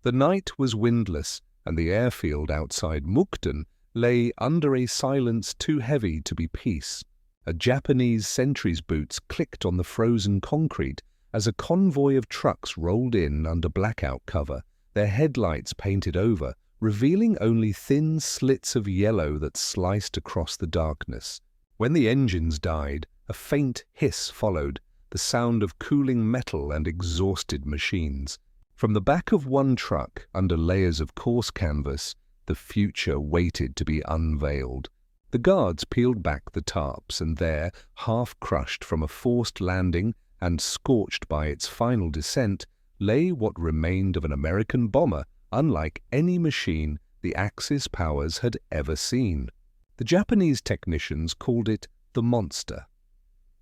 The night was windless, and the airfield outside Mukden lay under a silence too heavy to be peace. A Japanese sentry's boots clicked on the frozen concrete as a convoy of trucks rolled in under blackout cover, their headlights painted over, revealing only thin slits of yellow that sliced across the darkness. When the engines died, a faint hiss followed, the sound of cooling metal and exhausted machines. From the back of one truck, under layers of coarse canvas, the future waited to be unveiled. The guards peeled back the tarps, and there, half crushed from a forced landing and scorched by its final descent, lay what remained of an American bomber unlike any machine the Axis powers had ever seen. The Japanese technicians called it the monster.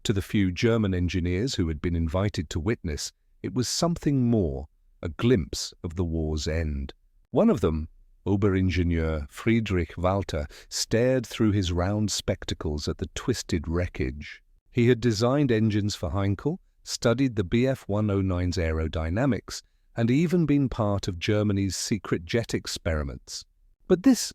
To the few German engineers who had been invited to witness, it was something more, a glimpse of the war's end. One of them, Oberingenieur Friedrich Walther, stared through his round spectacles at the twisted wreckage. He had designed engines for Heinkel, studied the Bf-109's aerodynamics, and even been part of Germany's secret jet experiments. But this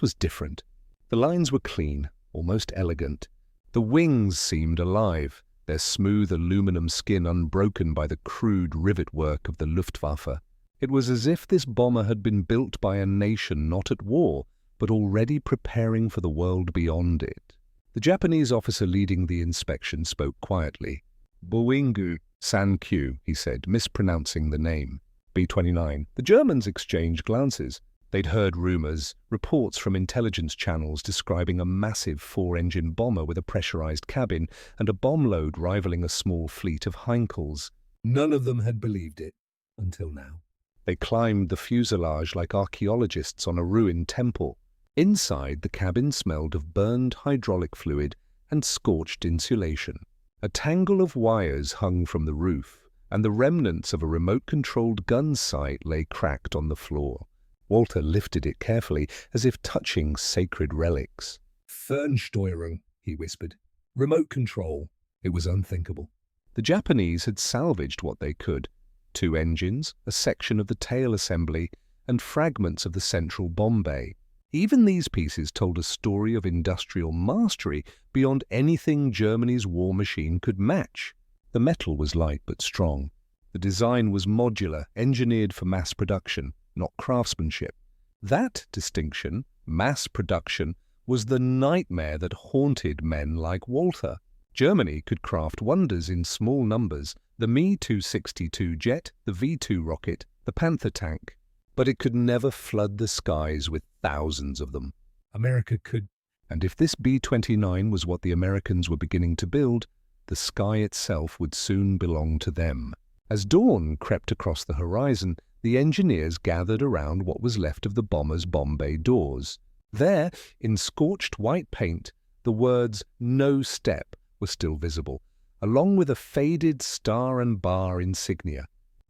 was different. The lines were clean, almost elegant. The wings seemed alive, their smooth aluminum skin unbroken by the crude rivet work of the Luftwaffe. It was as if this bomber had been built by a nation not at war, but already preparing for the world beyond it. The Japanese officer leading the inspection spoke quietly. "Boeing San-Q," he said, mispronouncing the name. B-29. The Germans exchanged glances. They'd heard rumors, reports from intelligence channels describing a massive four-engine bomber with a pressurized cabin and a bomb load rivaling a small fleet of Heinkels. None of them had believed it, until now. They climbed the fuselage like archaeologists on a ruined temple. Inside, the cabin smelled of burned hydraulic fluid and scorched insulation. A tangle of wires hung from the roof, and the remnants of a remote-controlled gun sight lay cracked on the floor. Walter lifted it carefully, as if touching sacred relics. "Fernsteuerung," he whispered. "Remote control." It was unthinkable. The Japanese had salvaged what they could. 2 engines, a section of the tail assembly, and fragments of the central bomb bay. Even these pieces told a story of industrial mastery beyond anything Germany's war machine could match. The metal was light but strong. The design was modular, engineered for mass production, not craftsmanship. That distinction, mass production, was the nightmare that haunted men like Walther. Germany could craft wonders in small numbers, the Me-262 jet, the V-2 rocket, the Panther tank, but it could never flood the skies with thousands of them. America could. And if this B-29 was what the Americans were beginning to build, the sky itself would soon belong to them. As dawn crept across the horizon, the engineers gathered around what was left of the bomber's bomb bay doors. There, in scorched white paint, the words "No Step" were still visible, along with a faded star and bar insignia.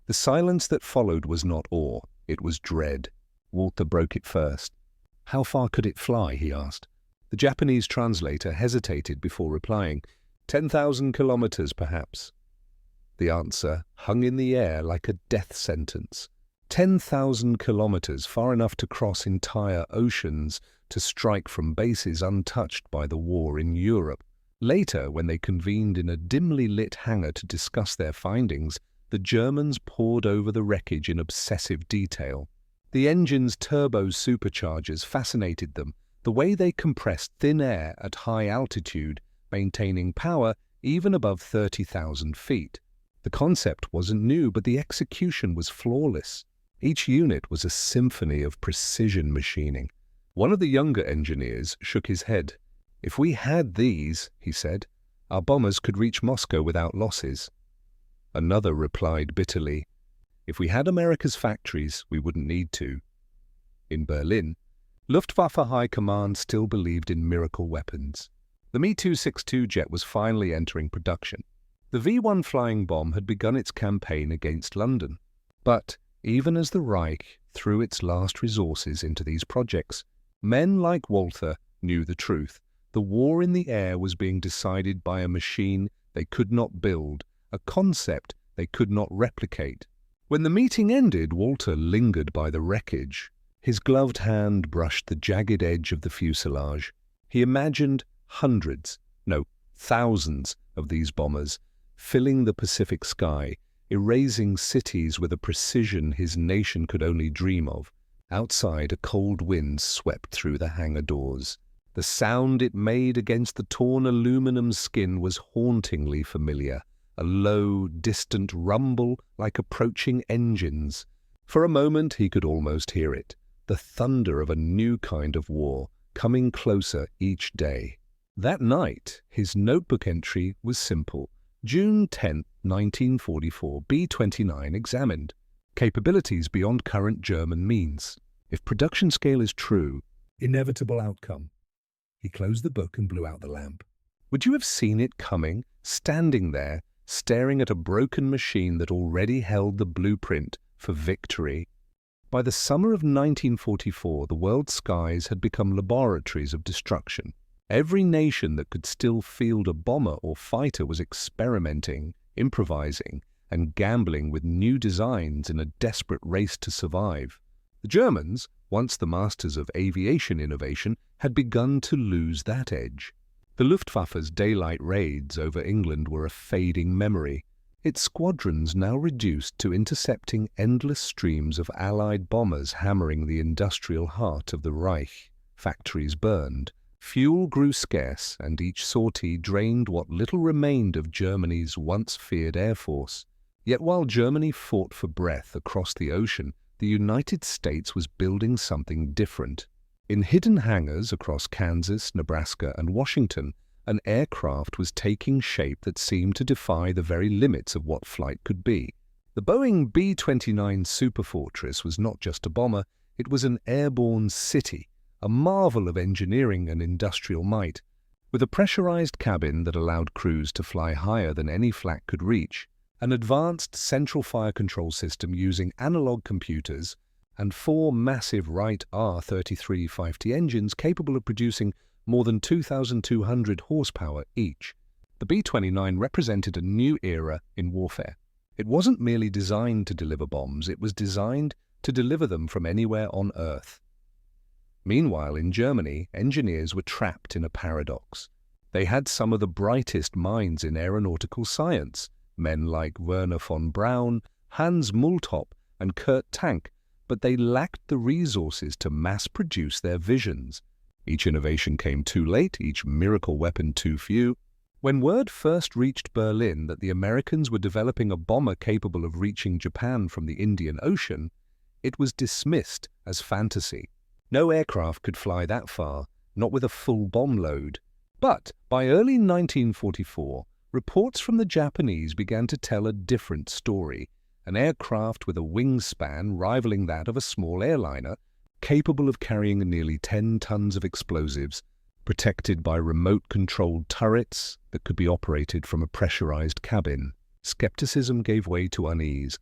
The silence that followed was not awe, it was dread. Walter broke it first. "How far could it fly?" he asked. The Japanese translator hesitated before replying. 10,000 kilometers, perhaps." The answer hung in the air like a death sentence. 10,000 kilometers, far enough to cross entire oceans, to strike from bases untouched by the war in Europe. Later, when they convened in a dimly lit hangar to discuss their findings, the Germans pored over the wreckage in obsessive detail. The engine's turbo superchargers fascinated them, the way they compressed thin air at high altitude, maintaining power even above 30,000 feet. The concept wasn't new, but the execution was flawless. Each unit was a symphony of precision machining. One of the younger engineers shook his head. "If we had these," he said, "our bombers could reach Moscow without losses." Another replied bitterly, "If we had America's factories, we wouldn't need to." In Berlin, Luftwaffe High Command still believed in miracle weapons. The Me-262 jet was finally entering production. The V-1 flying bomb had begun its campaign against London. But even as the Reich threw its last resources into these projects, men like Walther knew the truth. The war in the air was being decided by a machine they could not build, a concept they could not replicate. When the meeting ended, Walter lingered by the wreckage. His gloved hand brushed the jagged edge of the fuselage. He imagined hundreds, no, thousands of these bombers, filling the Pacific sky, erasing cities with a precision his nation could only dream of. Outside, a cold wind swept through the hangar doors. The sound it made against the torn aluminum skin was hauntingly familiar, a low, distant rumble like approaching engines. For a moment he could almost hear it, the thunder of a new kind of war, coming closer each day. That night, his notebook entry was simple. June 10, 1944, B-29 examined. Capabilities beyond current German means. If production scale is true, inevitable outcome. He closed the book and blew out the lamp. Would you have seen it coming, standing there, staring at a broken machine that already held the blueprint for victory? By the summer of 1944, the world's skies had become laboratories of destruction. Every nation that could still field a bomber or fighter was experimenting, improvising, and gambling with new designs in a desperate race to survive. The Germans, once the masters of aviation innovation, had begun to lose that edge. The Luftwaffe's daylight raids over England were a fading memory, its squadrons now reduced to intercepting endless streams of Allied bombers hammering the industrial heart of the Reich. Factories burned, fuel grew scarce, and each sortie drained what little remained of Germany's once feared air force. Yet while Germany fought for breath across the ocean, the United States was building something different. In hidden hangars across Kansas, Nebraska, and Washington, an aircraft was taking shape that seemed to defy the very limits of what flight could be. The Boeing B-29 Superfortress was not just a bomber, it was an airborne city, a marvel of engineering and industrial might. With a pressurized cabin that allowed crews to fly higher than any flak could reach, an advanced central fire control system using analog computers, and 4 massive Wright R-3350 engines capable of producing more than 2,200 horsepower each, the B-29 represented a new era in warfare. It wasn't merely designed to deliver bombs, it was designed to deliver them from anywhere on Earth. Meanwhile, in Germany, engineers were trapped in a paradox. They had some of the brightest minds in aeronautical science, men like Werner von Braun, Hans Multop, and Kurt Tank, but they lacked the resources to mass-produce their visions. Each innovation came too late, each miracle weapon too few. When word first reached Berlin that the Americans were developing a bomber capable of reaching Japan from the Indian Ocean, it was dismissed as fantasy. No aircraft could fly that far, not with a full bomb load. But by early 1944, reports from the Japanese began to tell a different story. An aircraft with a wingspan rivaling that of a small airliner, capable of carrying nearly 10 tons of explosives, protected by remote-controlled turrets that could be operated from a pressurized cabin. Skepticism gave way to unease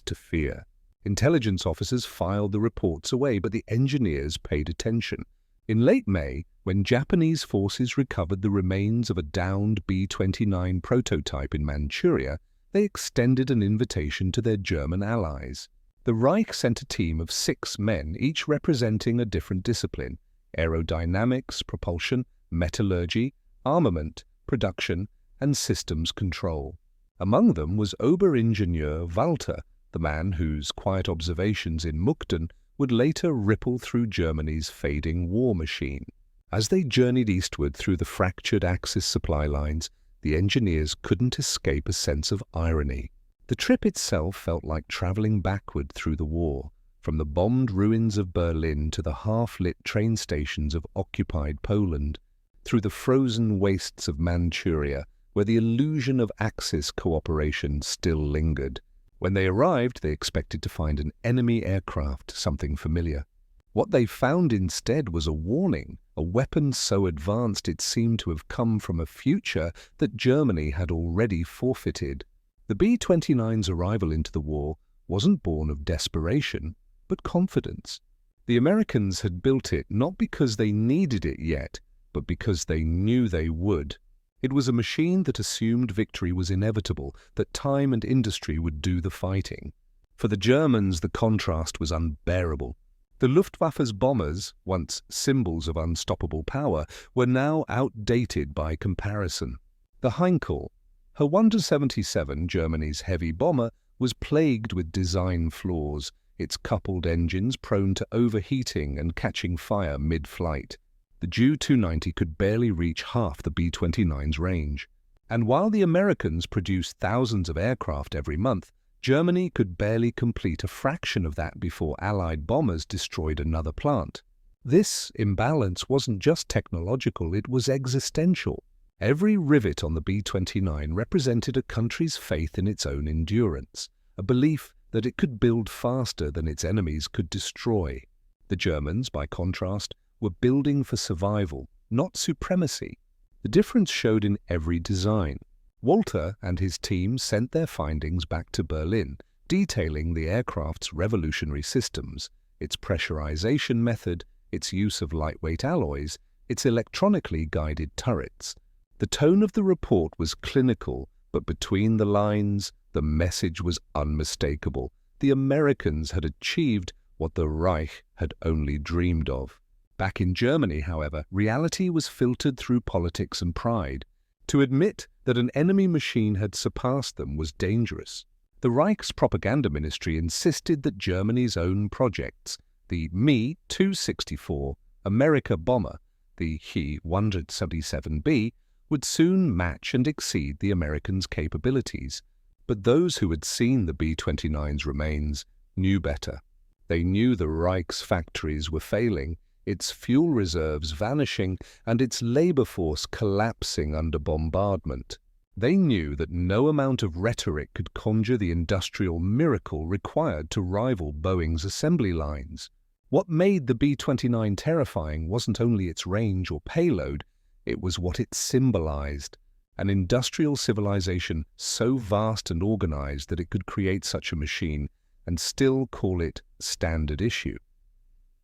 to fear. Intelligence officers filed the reports away, but the engineers paid attention. In late May, when Japanese forces recovered the remains of a downed B-29 prototype in Manchuria, they extended an invitation to their German allies. The Reich sent a team of 6 men, each representing a different discipline: aerodynamics, propulsion, metallurgy, armament, production, and systems control. Among them was Oberingenieur Walther, the man whose quiet observations in Mukden would later ripple through Germany's fading war machine. As they journeyed eastward through the fractured Axis supply lines, the engineers couldn't escape a sense of irony. The trip itself felt like traveling backward through the war, from the bombed ruins of Berlin to the half-lit train stations of occupied Poland, through the frozen wastes of Manchuria, where the illusion of Axis cooperation still lingered. When they arrived, they expected to find an enemy aircraft, something familiar. What they found instead was a warning, a weapon so advanced it seemed to have come from a future that Germany had already forfeited. The B-29's arrival into the war wasn't born of desperation, but confidence. The Americans had built it not because they needed it yet, but because they knew they would. It was a machine that assumed victory was inevitable, that time and industry would do the fighting. For the Germans, the contrast was unbearable. The Luftwaffe's bombers, once symbols of unstoppable power, were now outdated by comparison. The Heinkel, her 1-77, Germany's heavy bomber, was plagued with design flaws, its coupled engines prone to overheating and catching fire mid-flight. The Ju-290 could barely reach half the B-29's range. And while the Americans produced thousands of aircraft every month, Germany could barely complete a fraction of that before Allied bombers destroyed another plant. This imbalance wasn't just technological, it was existential. Every rivet on the B-29 represented a country's faith in its own endurance, a belief that it could build faster than its enemies could destroy. The Germans, by contrast, were building for survival, not supremacy. The difference showed in every design. Walther and his team sent their findings back to Berlin, detailing the aircraft's revolutionary systems, its pressurization method, its use of lightweight alloys, its electronically guided turrets. The tone of the report was clinical, but between the lines, the message was unmistakable. The Americans had achieved what the Reich had only dreamed of. Back in Germany, however, reality was filtered through politics and pride. To admit that an enemy machine had surpassed them was dangerous. The Reich's propaganda ministry insisted that Germany's own projects, the Me-264 America bomber, the He-177B, would soon match and exceed the Americans' capabilities. But those who had seen the B-29's remains knew better. They knew the Reich's factories were failing, its fuel reserves vanishing, and its labor force collapsing under bombardment. They knew that no amount of rhetoric could conjure the industrial miracle required to rival Boeing's assembly lines. What made the B-29 terrifying wasn't only its range or payload, it was what it symbolized. An industrial civilization so vast and organized that it could create such a machine and still call it standard issue.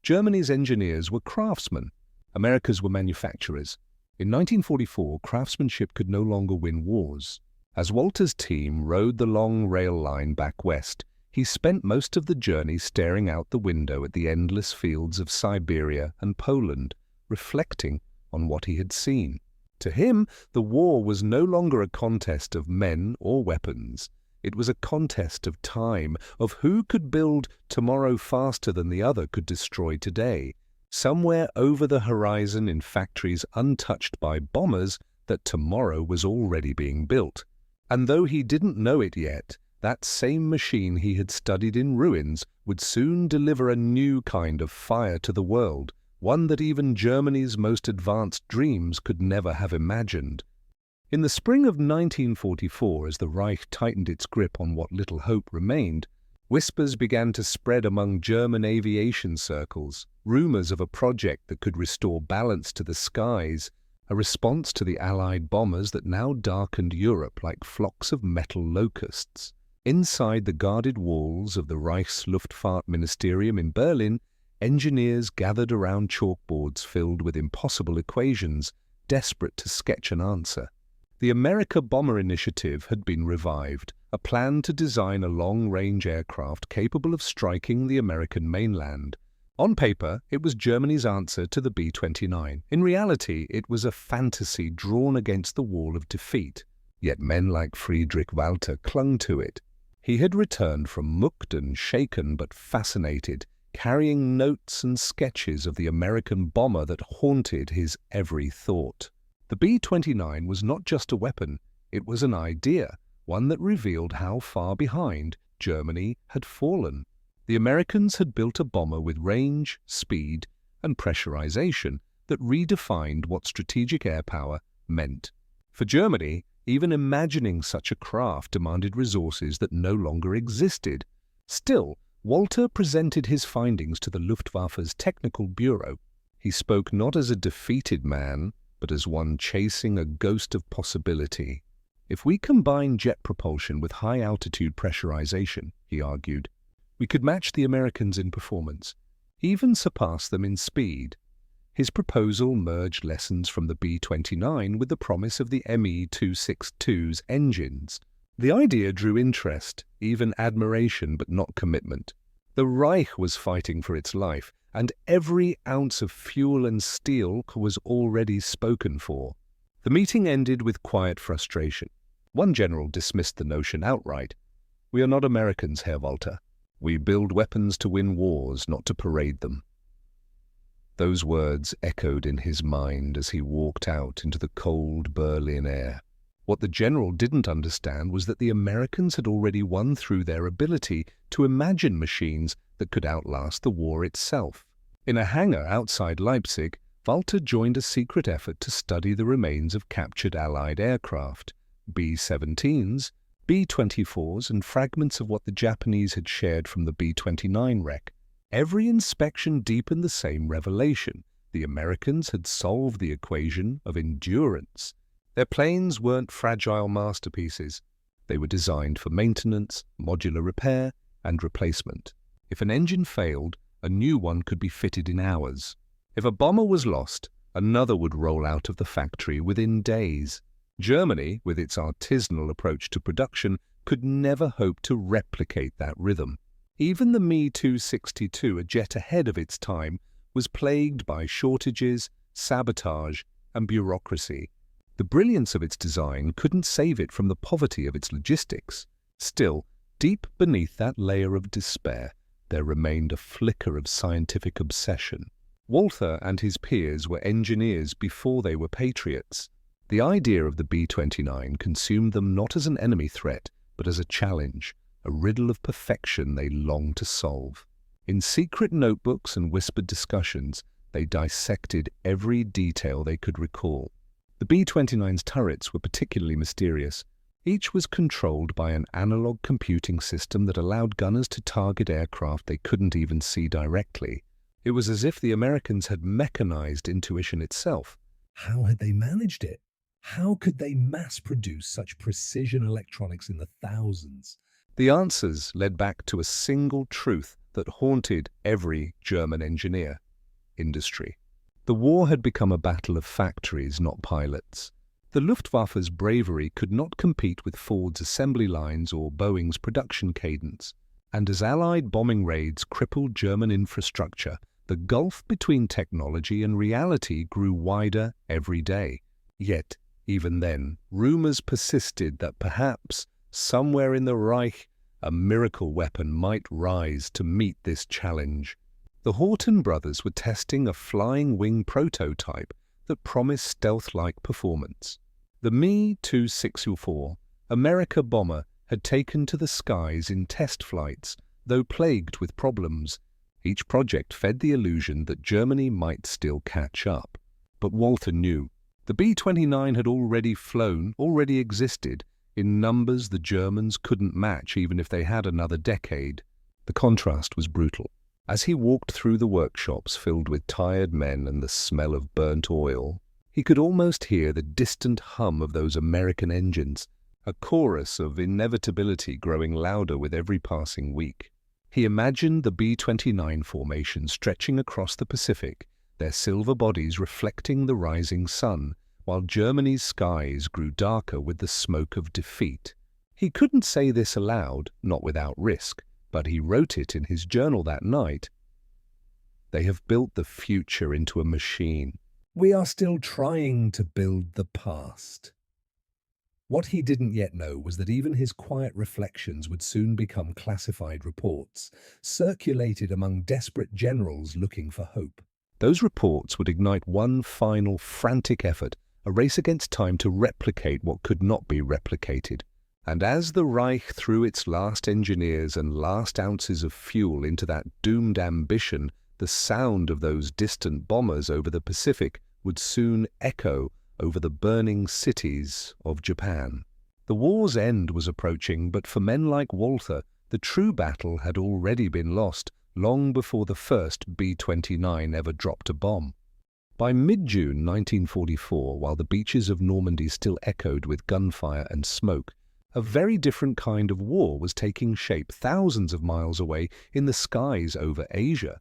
Germany's engineers were craftsmen. America's were manufacturers. In 1944, craftsmanship could no longer win wars. As Walter's team rode the long rail line back west, he spent most of the journey staring out the window at the endless fields of Siberia and Poland, reflecting on what he had seen. To him, the war was no longer a contest of men or weapons. It was a contest of time, of who could build tomorrow faster than the other could destroy today. Somewhere over the horizon in factories untouched by bombers, that tomorrow was already being built. And though he didn't know it yet, that same machine he had studied in ruins would soon deliver a new kind of fire to the world, one that even Germany's most advanced dreams could never have imagined. In the spring of 1944, as the Reich tightened its grip on what little hope remained, whispers began to spread among German aviation circles, rumors of a project that could restore balance to the skies, a response to the Allied bombers that now darkened Europe like flocks of metal locusts. Inside the guarded walls of the Reich's Luftfahrt Ministerium in Berlin, engineers gathered around chalkboards filled with impossible equations, desperate to sketch an answer. The America Bomber Initiative had been revived, a plan to design a long-range aircraft capable of striking the American mainland. On paper, it was Germany's answer to the B-29. In reality, it was a fantasy drawn against the wall of defeat. Yet men like Friedrich Walther clung to it. He had returned from Mukden shaken but fascinated, carrying notes and sketches of the American bomber that haunted his every thought. The B-29 was not just a weapon, it was an idea, one that revealed how far behind Germany had fallen. The Americans had built a bomber with range, speed, and pressurization that redefined what strategic air power meant. For Germany, even imagining such a craft demanded resources that no longer existed. Still, Walther presented his findings to the Luftwaffe's Technical Bureau. He spoke not as a defeated man, but as one chasing a ghost of possibility. If we combine jet propulsion with high-altitude pressurization, he argued, we could match the Americans in performance, even surpass them in speed. His proposal merged lessons from the B-29 with the promise of the Me-262's engines. The idea drew interest, even admiration, but not commitment. The Reich was fighting for its life, and every ounce of fuel and steel was already spoken for. The meeting ended with quiet frustration. One general dismissed the notion outright. "We are not Americans, Herr Walther. We build weapons to win wars, not to parade them." Those words echoed in his mind as he walked out into the cold Berlin air. What the general didn't understand was that the Americans had already won through their ability to imagine machines that could outlast the war itself. In a hangar outside Leipzig, Walther joined a secret effort to study the remains of captured Allied aircraft, B-17s, B-24s, and fragments of what the Japanese had shared from the B-29 wreck. Every inspection deepened the same revelation. The Americans had solved the equation of endurance. Their planes weren't fragile masterpieces. They were designed for maintenance, modular repair, and replacement. If an engine failed, a new one could be fitted in hours. If a bomber was lost, another would roll out of the factory within days. Germany, with its artisanal approach to production, could never hope to replicate that rhythm. Even the Me-262, a jet ahead of its time, was plagued by shortages, sabotage, and bureaucracy. The brilliance of its design couldn't save it from the poverty of its logistics. Still, deep beneath that layer of despair, there remained a flicker of scientific obsession. Walther and his peers were engineers before they were patriots. The idea of the B-29 consumed them not as an enemy threat, but as a challenge, a riddle of perfection they longed to solve. In secret notebooks and whispered discussions, they dissected every detail they could recall. The B-29's turrets were particularly mysterious. Each was controlled by an analog computing system that allowed gunners to target aircraft they couldn't even see directly. It was as if the Americans had mechanized intuition itself. How had they managed it? How could they mass-produce such precision electronics in the thousands? The answers led back to a single truth that haunted every German engineer: industry. The war had become a battle of factories, not pilots. The Luftwaffe's bravery could not compete with Ford's assembly lines or Boeing's production cadence. And as Allied bombing raids crippled German infrastructure, the gulf between technology and reality grew wider every day. Yet, even then, rumors persisted that perhaps, somewhere in the Reich, a miracle weapon might rise to meet this challenge. The Horten brothers were testing a flying wing prototype that promised stealth-like performance. The Me-264, America bomber, had taken to the skies in test flights, though plagued with problems. Each project fed the illusion that Germany might still catch up. But Walther knew. The B-29 had already flown, already existed, in numbers the Germans couldn't match even if they had another decade. The contrast was brutal. As he walked through the workshops filled with tired men and the smell of burnt oil, he could almost hear the distant hum of those American engines, a chorus of inevitability growing louder with every passing week. He imagined the B-29 formation stretching across the Pacific, their silver bodies reflecting the rising sun, while Germany's skies grew darker with the smoke of defeat. He couldn't say this aloud, not without risk, but he wrote it in his journal that night. They have built the future into a machine. We are still trying to build the past. What he didn't yet know was that even his quiet reflections would soon become classified reports, circulated among desperate generals looking for hope. Those reports would ignite one final frantic effort, a race against time to replicate what could not be replicated. And as the Reich threw its last engineers and last ounces of fuel into that doomed ambition, the sound of those distant bombers over the Pacific would soon echo over the burning cities of Japan. The war's end was approaching, but for men like Walther, the true battle had already been lost long before the first B-29 ever dropped a bomb. By mid-June 1944, while the beaches of Normandy still echoed with gunfire and smoke, a very different kind of war was taking shape thousands of miles away in the skies over Asia.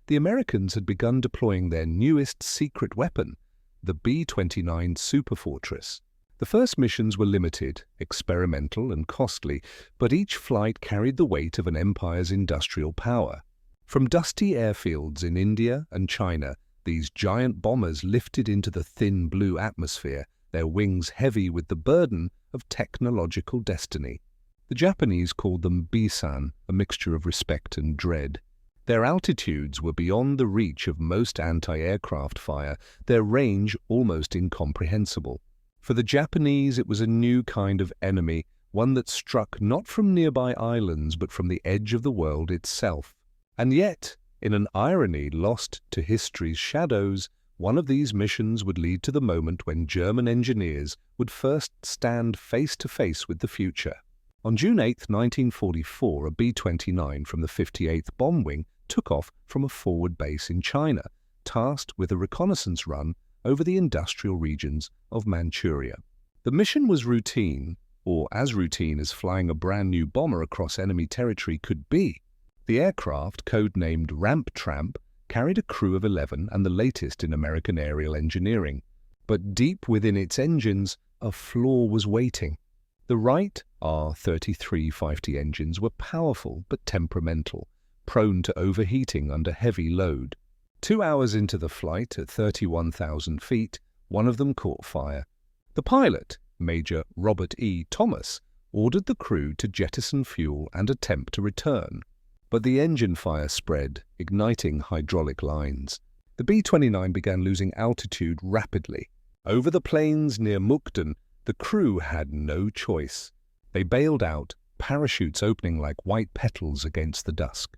The Americans had begun deploying their newest secret weapon, the B-29 Superfortress. The first missions were limited, experimental and costly, but each flight carried the weight of an empire's industrial power. From dusty airfields in India and China, these giant bombers lifted into the thin blue atmosphere, their wings heavy with the burden of technological destiny. The Japanese called them Bisan, a mixture of respect and dread. Their altitudes were beyond the reach of most anti-aircraft fire, their range almost incomprehensible. For the Japanese, it was a new kind of enemy, one that struck not from nearby islands but from the edge of the world itself. And yet, in an irony lost to history's shadows, one of these missions would lead to the moment when German engineers would first stand face to face with the future. On June 8, 1944, a B-29 from the 58th Bomb Wing took off from a forward base in China, tasked with a reconnaissance run over the industrial regions of Manchuria. The mission was routine, or as routine as flying a brand new bomber across enemy territory could be. The aircraft, codenamed Ramp Tramp, carried a crew of 11 and the latest in American aerial engineering. But deep within its engines, a flaw was waiting. The Wright R-3350 engines were powerful but temperamental, prone to overheating under heavy load. 2 hours into the flight, at 31,000 feet, one of them caught fire. The pilot, Major Robert E. Thomas, ordered the crew to jettison fuel and attempt to return. But the engine fire spread, igniting hydraulic lines. The B-29 began losing altitude rapidly. Over the plains near Mukden, the crew had no choice. They bailed out, parachutes opening like white petals against the dusk.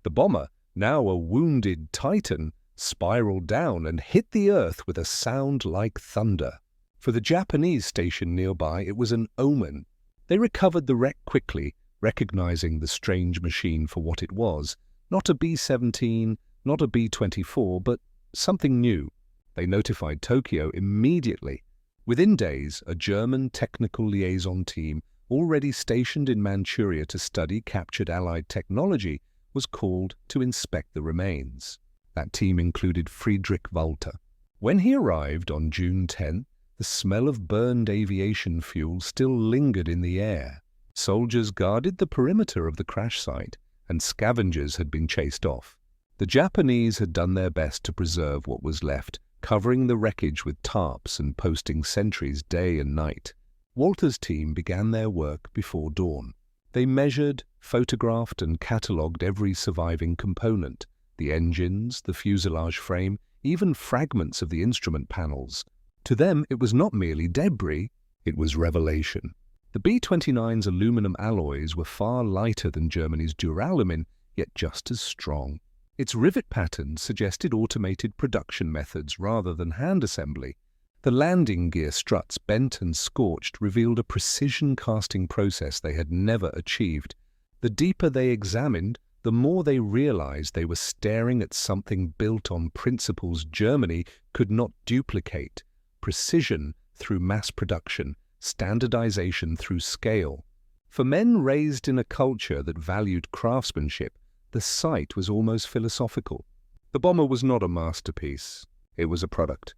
The bomber, now a wounded Titan, spiraled down and hit the earth with a sound like thunder. For the Japanese stationed nearby, it was an omen. They recovered the wreck quickly, recognizing the strange machine for what it was. Not a B-17, not a B-24, but something new. They notified Tokyo immediately. Within days, a German technical liaison team, already stationed in Manchuria to study captured Allied technology, was called to inspect the remains. That team included Friedrich Walther. When he arrived on June 10, the smell of burned aviation fuel still lingered in the air. Soldiers guarded the perimeter of the crash site, and scavengers had been chased off. The Japanese had done their best to preserve what was left, covering the wreckage with tarps and posting sentries day and night. Walter's team began their work before dawn. They measured, photographed and catalogued every surviving component, the engines, the fuselage frame, even fragments of the instrument panels. To them, it was not merely debris, it was revelation. The B-29's aluminum alloys were far lighter than Germany's duralumin, yet just as strong. Its rivet patterns suggested automated production methods rather than hand assembly. The landing gear struts, bent and scorched, revealed a precision casting process they had never achieved. The deeper they examined, the more they realized they were staring at something built on principles Germany could not duplicate: precision through mass production, standardization through scale. For men raised in a culture that valued craftsmanship, the sight was almost philosophical. The bomber was not a masterpiece. It was a product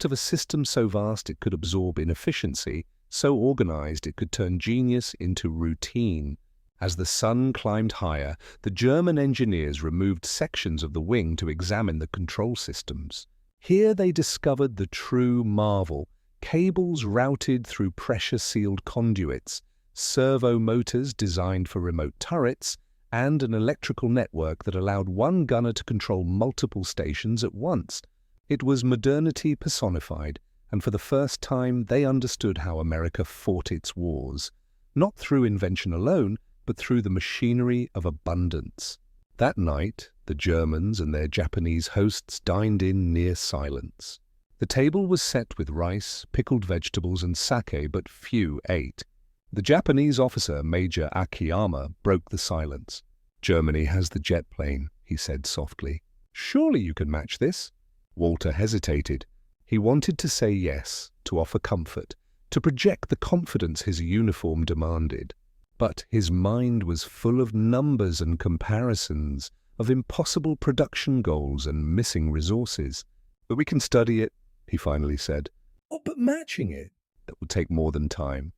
of a system so vast it could absorb inefficiency, so organized it could turn genius into routine. As the sun climbed higher, the German engineers removed sections of the wing to examine the control systems. Here they discovered the true marvel: cables routed through pressure-sealed conduits, servo motors designed for remote turrets, and an electrical network that allowed one gunner to control multiple stations at once. It was modernity personified, and for the first time they understood how America fought its wars, not through invention alone, but through the machinery of abundance. That night, the Germans and their Japanese hosts dined in near silence. The table was set with rice, pickled vegetables and sake, but few ate. The Japanese officer, Major Akiyama, broke the silence. "Germany has the jet plane," he said softly. "Surely you can match this?" Walter hesitated. He wanted to say yes, to offer comfort, to project the confidence his uniform demanded. But his mind was full of numbers and comparisons, of impossible production goals and missing resources. "But we can study it," he finally said. "Oh, but matching it?" that will take more than time.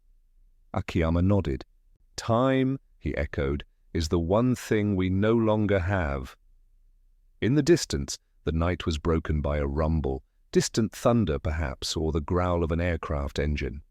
Akiyama nodded. Time, he echoed, is the one thing we no longer have. In the distance, the night was broken by a rumble, distant thunder perhaps, or the growl of an aircraft engine.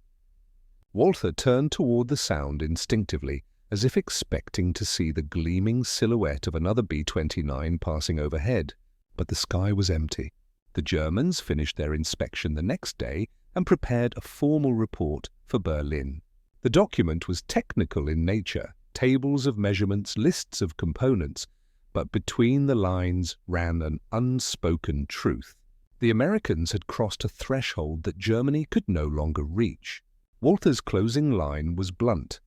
Walther turned toward the sound instinctively, as if expecting to see the gleaming silhouette of another B-29 passing overhead, but the sky was empty. The Germans finished their inspection the next day and prepared a formal report for Berlin. The document was technical in nature, tables of measurements, lists of components, but between the lines ran an unspoken truth. The Americans had crossed a threshold that Germany could no longer reach. Walther's closing line was blunt.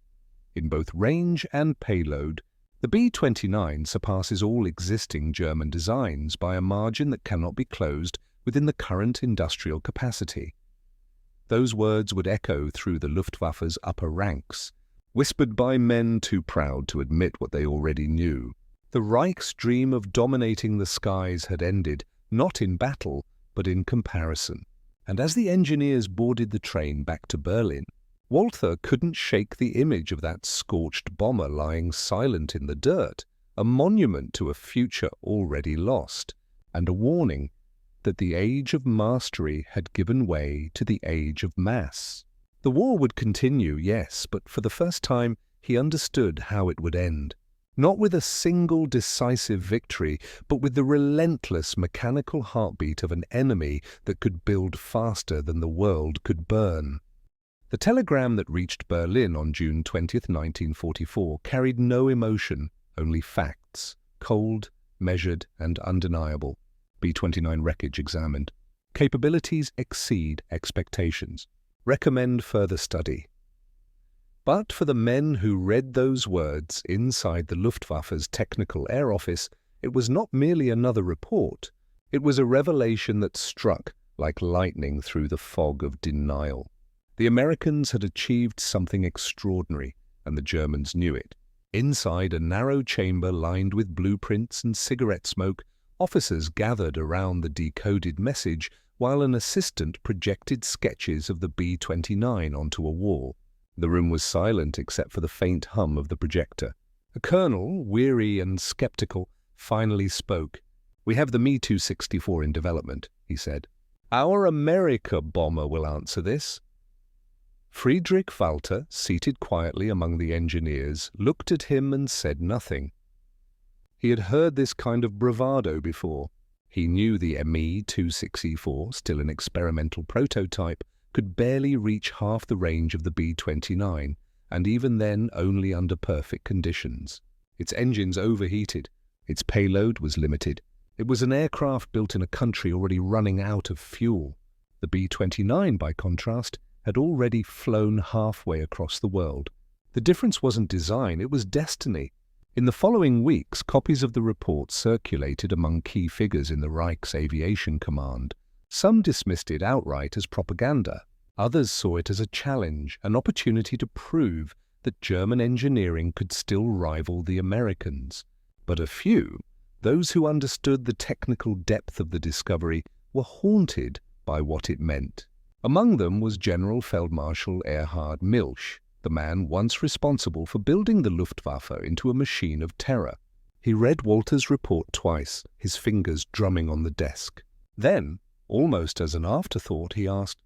In both range and payload, the B-29 surpasses all existing German designs by a margin that cannot be closed within the current industrial capacity. Those words would echo through the Luftwaffe's upper ranks, whispered by men too proud to admit what they already knew. The Reich's dream of dominating the skies had ended, not in battle, but in comparison. And as the engineers boarded the train back to Berlin, Walther couldn't shake the image of that scorched bomber lying silent in the dirt, a monument to a future already lost, and a warning that the age of mastery had given way to the age of mass. The war would continue, yes, but for the first time he understood how it would end. Not with a single decisive victory, but with the relentless mechanical heartbeat of an enemy that could build faster than the world could burn. The telegram that reached Berlin on June 20, 1944, carried no emotion, only facts, cold, measured, and undeniable. B-29 wreckage examined. Capabilities exceed expectations. Recommend further study. But for the men who read those words inside the Luftwaffe's technical air office, it was not merely another report. It was a revelation that struck like lightning through the fog of denial. The Americans had achieved something extraordinary, and the Germans knew it. Inside a narrow chamber lined with blueprints and cigarette smoke, officers gathered around the decoded message while an assistant projected sketches of the B-29 onto a wall. The room was silent except for the faint hum of the projector. A colonel, weary and skeptical, finally spoke. "We have the Me-264 in development," he said. "Our America bomber will answer this." Friedrich Walther, seated quietly among the engineers, looked at him and said nothing. He had heard this kind of bravado before. He knew the Me-264, still an experimental prototype, could barely reach half the range of the B-29, and even then only under perfect conditions. Its engines overheated. Its payload was limited. It was an aircraft built in a country already running out of fuel. The B-29, by contrast, had already flown halfway across the world. The difference wasn't design, it was destiny. In the following weeks, copies of the report circulated among key figures in the Reich's aviation command. Some dismissed it outright as propaganda. Others saw it as a challenge, an opportunity to prove that German engineering could still rival the Americans. But a few, those who understood the technical depth of the discovery, were haunted by what it meant. Among them was General Feldmarschall Erhard Milch, the man once responsible for building the Luftwaffe into a machine of terror. He read Walther's report twice, his fingers drumming on the desk. Then, almost as an afterthought, he asked,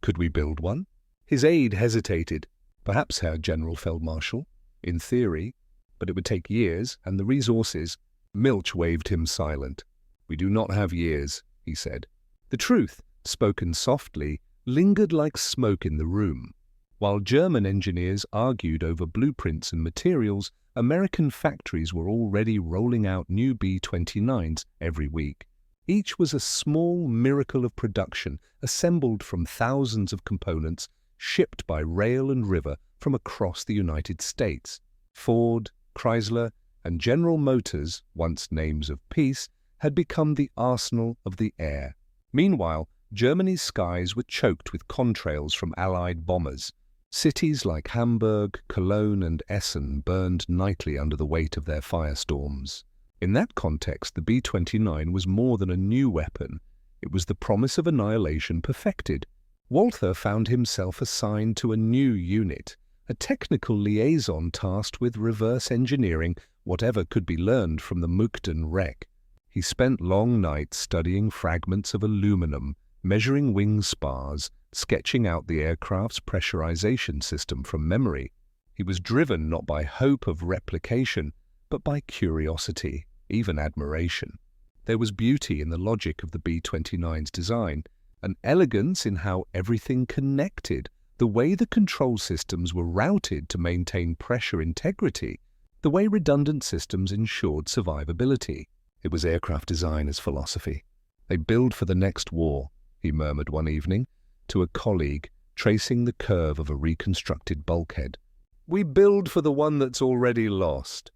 "Could we build one?" His aide hesitated. "Perhaps, Herr General Feldmarschall. In theory, but it would take years, and the resources." Milch waved him silent. "We do not have years," he said. The truth, spoken softly, lingered like smoke in the room. While German engineers argued over blueprints and materials, American factories were already rolling out new B-29s every week. Each was a small miracle of production, assembled from thousands of components, shipped by rail and river from across the United States. Ford, Chrysler, and General Motors, once names of peace, had become the arsenal of the air. Meanwhile, Germany's skies were choked with contrails from Allied bombers. Cities like Hamburg, Cologne, and Essen burned nightly under the weight of their firestorms. In that context, the B-29 was more than a new weapon. It was the promise of annihilation perfected. Walther found himself assigned to a new unit, a technical liaison tasked with reverse engineering whatever could be learned from the Mukden wreck. He spent long nights studying fragments of aluminum, measuring wing spars, sketching out the aircraft's pressurization system from memory. He was driven not by hope of replication, but by curiosity, even admiration. There was beauty in the logic of the B-29's design, an elegance in how everything connected, the way the control systems were routed to maintain pressure integrity, the way redundant systems ensured survivability. It was aircraft designer's philosophy. "They build for the next war," he murmured one evening to a colleague, tracing the curve of a reconstructed bulkhead. "We build for the one that's already lost."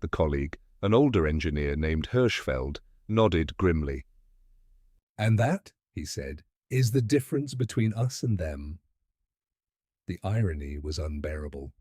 The colleague, an older engineer named Hirschfeld, nodded grimly. "And that," he said, "is the difference between us and them." The irony was unbearable.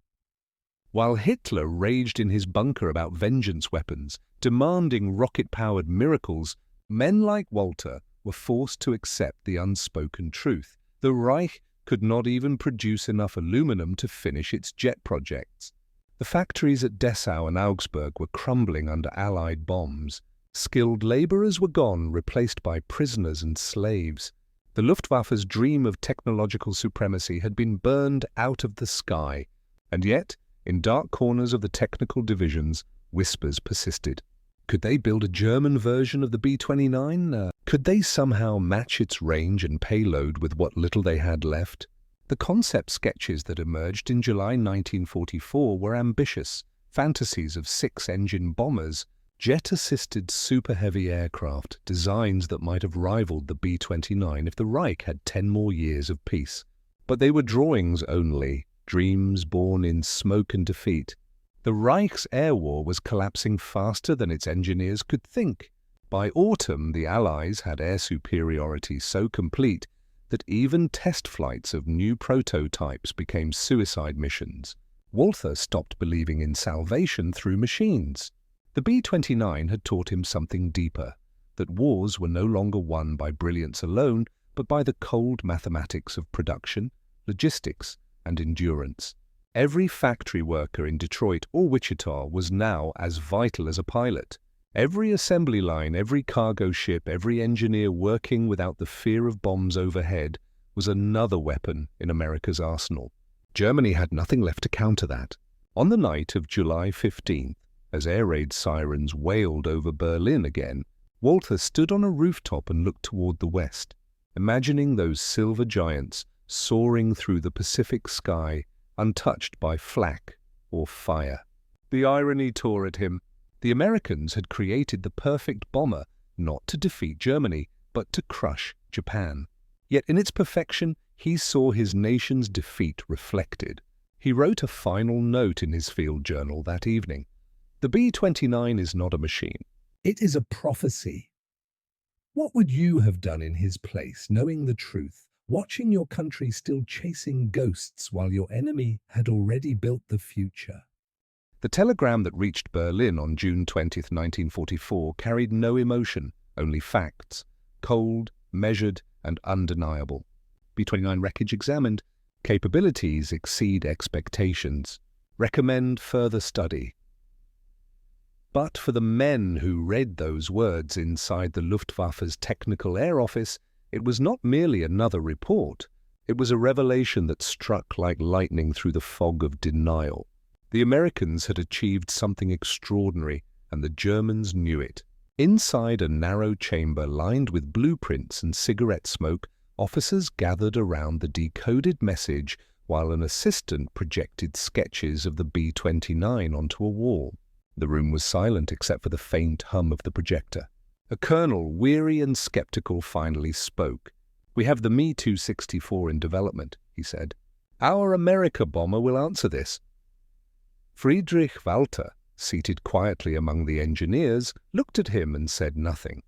While Hitler raged in his bunker about vengeance weapons, demanding rocket-powered miracles, men like Walther were forced to accept the unspoken truth. The Reich could not even produce enough aluminum to finish its jet projects. The factories at Dessau and Augsburg were crumbling under Allied bombs. Skilled laborers were gone, replaced by prisoners and slaves. The Luftwaffe's dream of technological supremacy had been burned out of the sky. And yet, in dark corners of the technical divisions, whispers persisted. Could they build a German version of the B-29? Could they somehow match its range and payload with what little they had left? The concept sketches that emerged in July 1944 were ambitious, fantasies of six-engine bombers, jet-assisted super-heavy aircraft, designs that might have rivaled the B-29 if the Reich had 10 more years of peace. But they were drawings only, dreams born in smoke and defeat. The Reich's air war was collapsing faster than its engineers could think. By autumn, the Allies had air superiority so complete that even test flights of new prototypes became suicide missions. Walther stopped believing in salvation through machines. The B-29 had taught him something deeper, that wars were no longer won by brilliance alone, but by the cold mathematics of production, logistics, and endurance. Every factory worker in Detroit or Wichita was now as vital as a pilot. Every assembly line, every cargo ship, every engineer working without the fear of bombs overhead was another weapon in America's arsenal. Germany had nothing left to counter that. On the night of July 15th, as air raid sirens wailed over Berlin again, Walther stood on a rooftop and looked toward the west, imagining those silver giants soaring through the Pacific sky, untouched by flak or fire. The irony tore at him. The Americans had created the perfect bomber, not to defeat Germany, but to crush Japan. Yet in its perfection, he saw his nation's defeat reflected. He wrote a final note in his field journal that evening. The B-29 is not a machine. It is a prophecy. What would you have done in his place, knowing the truth, watching your country still chasing ghosts while your enemy had already built the future? The telegram that reached Berlin on June 20, 1944, carried no emotion, only facts, cold, measured, and undeniable. B-29 wreckage examined. Capabilities exceed expectations. Recommend further study. But for the men who read those words inside the Luftwaffe's Technical Air Office, it was not merely another report. It was a revelation that struck like lightning through the fog of denial. The Americans had achieved something extraordinary, and the Germans knew it. Inside a narrow chamber lined with blueprints and cigarette smoke, officers gathered around the decoded message while an assistant projected sketches of the B-29 onto a wall. The room was silent except for the faint hum of the projector. A colonel, weary and skeptical, finally spoke. "We have the Me-264 in development," he said. "Our America bomber will answer this." Friedrich Walther, seated quietly among the engineers, looked at him and said nothing.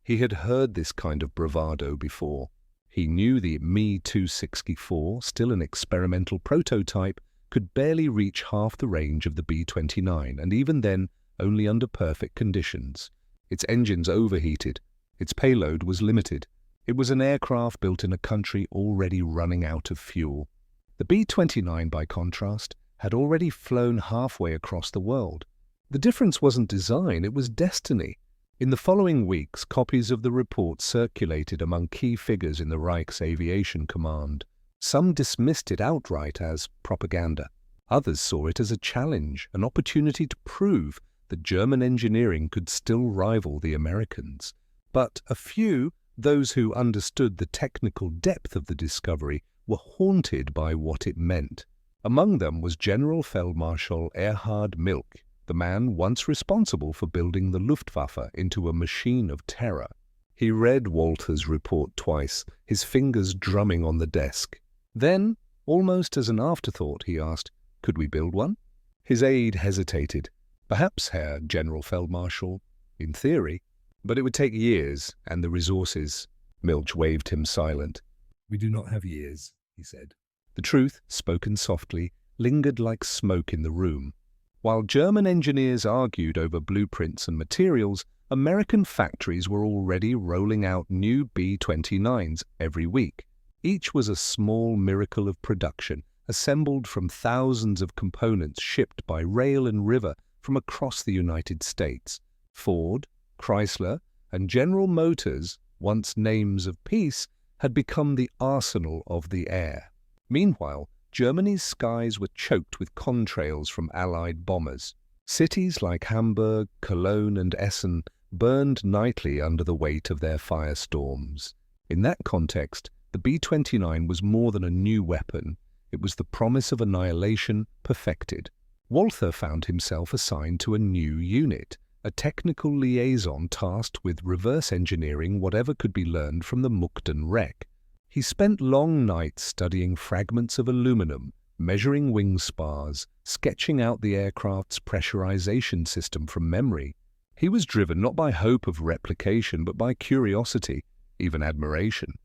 He had heard this kind of bravado before. He knew the Me-264, still an experimental prototype, could barely reach half the range of the B-29, and even then only under perfect conditions. Its engines overheated, its payload was limited, It was an aircraft built in a country already running out of fuel. The B-29, by contrast, had already flown halfway across the world. The difference wasn't design, it was destiny. In the following weeks, copies of the report circulated among key figures in the Reich's aviation command. Some dismissed it outright as propaganda. Others saw it as a challenge, an opportunity to prove that German engineering could still rival the Americans. But a few, those who understood the technical depth of the discovery, were haunted by what it meant. Among them was General Feldmarschall Erhard Milch, the man once responsible for building the Luftwaffe into a machine of terror. He read Walther's report twice, his fingers drumming on the desk. Then, almost as an afterthought, he asked, "Could we build one?" His aide hesitated. "Perhaps, Herr General Feldmarschall, in theory, but it would take years and the resources." Milch waved him silent. "We do not have years," he said. The truth, spoken softly, lingered like smoke in the room. While German engineers argued over blueprints and materials, American factories were already rolling out new B-29s every week. Each was a small miracle of production, assembled from thousands of components shipped by rail and river from across the United States. Ford, Chrysler, and General Motors, once names of peace, had become the arsenal of the air. Meanwhile, Germany's skies were choked with contrails from Allied bombers. Cities like Hamburg, Cologne, and Essen burned nightly under the weight of their firestorms. In that context, the B-29 was more than a new weapon. It was the promise of annihilation perfected. Walther found himself assigned to a new unit, a technical liaison tasked with reverse engineering whatever could be learned from the Mukden wreck. He spent long nights studying fragments of aluminum, measuring wing spars, sketching out the aircraft's pressurization system from memory. He was driven not by hope of replication, but by curiosity, even admiration.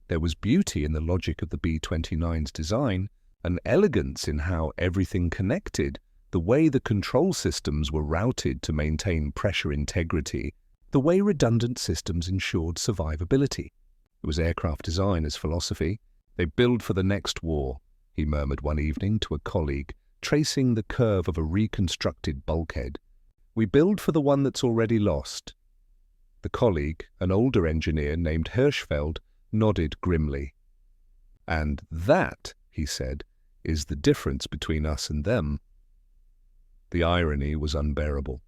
There was beauty in the logic of the B-29's design, an elegance in how everything connected, the way the control systems were routed to maintain pressure integrity, the way redundant systems ensured survivability. It was aircraft design as philosophy. "They build for the next war," he murmured one evening to a colleague, tracing the curve of a reconstructed bulkhead. "We build for the one that's already lost." The colleague, an older engineer named Hirschfeld, nodded grimly. "And that," he said, "is the difference between us and them." The irony was unbearable.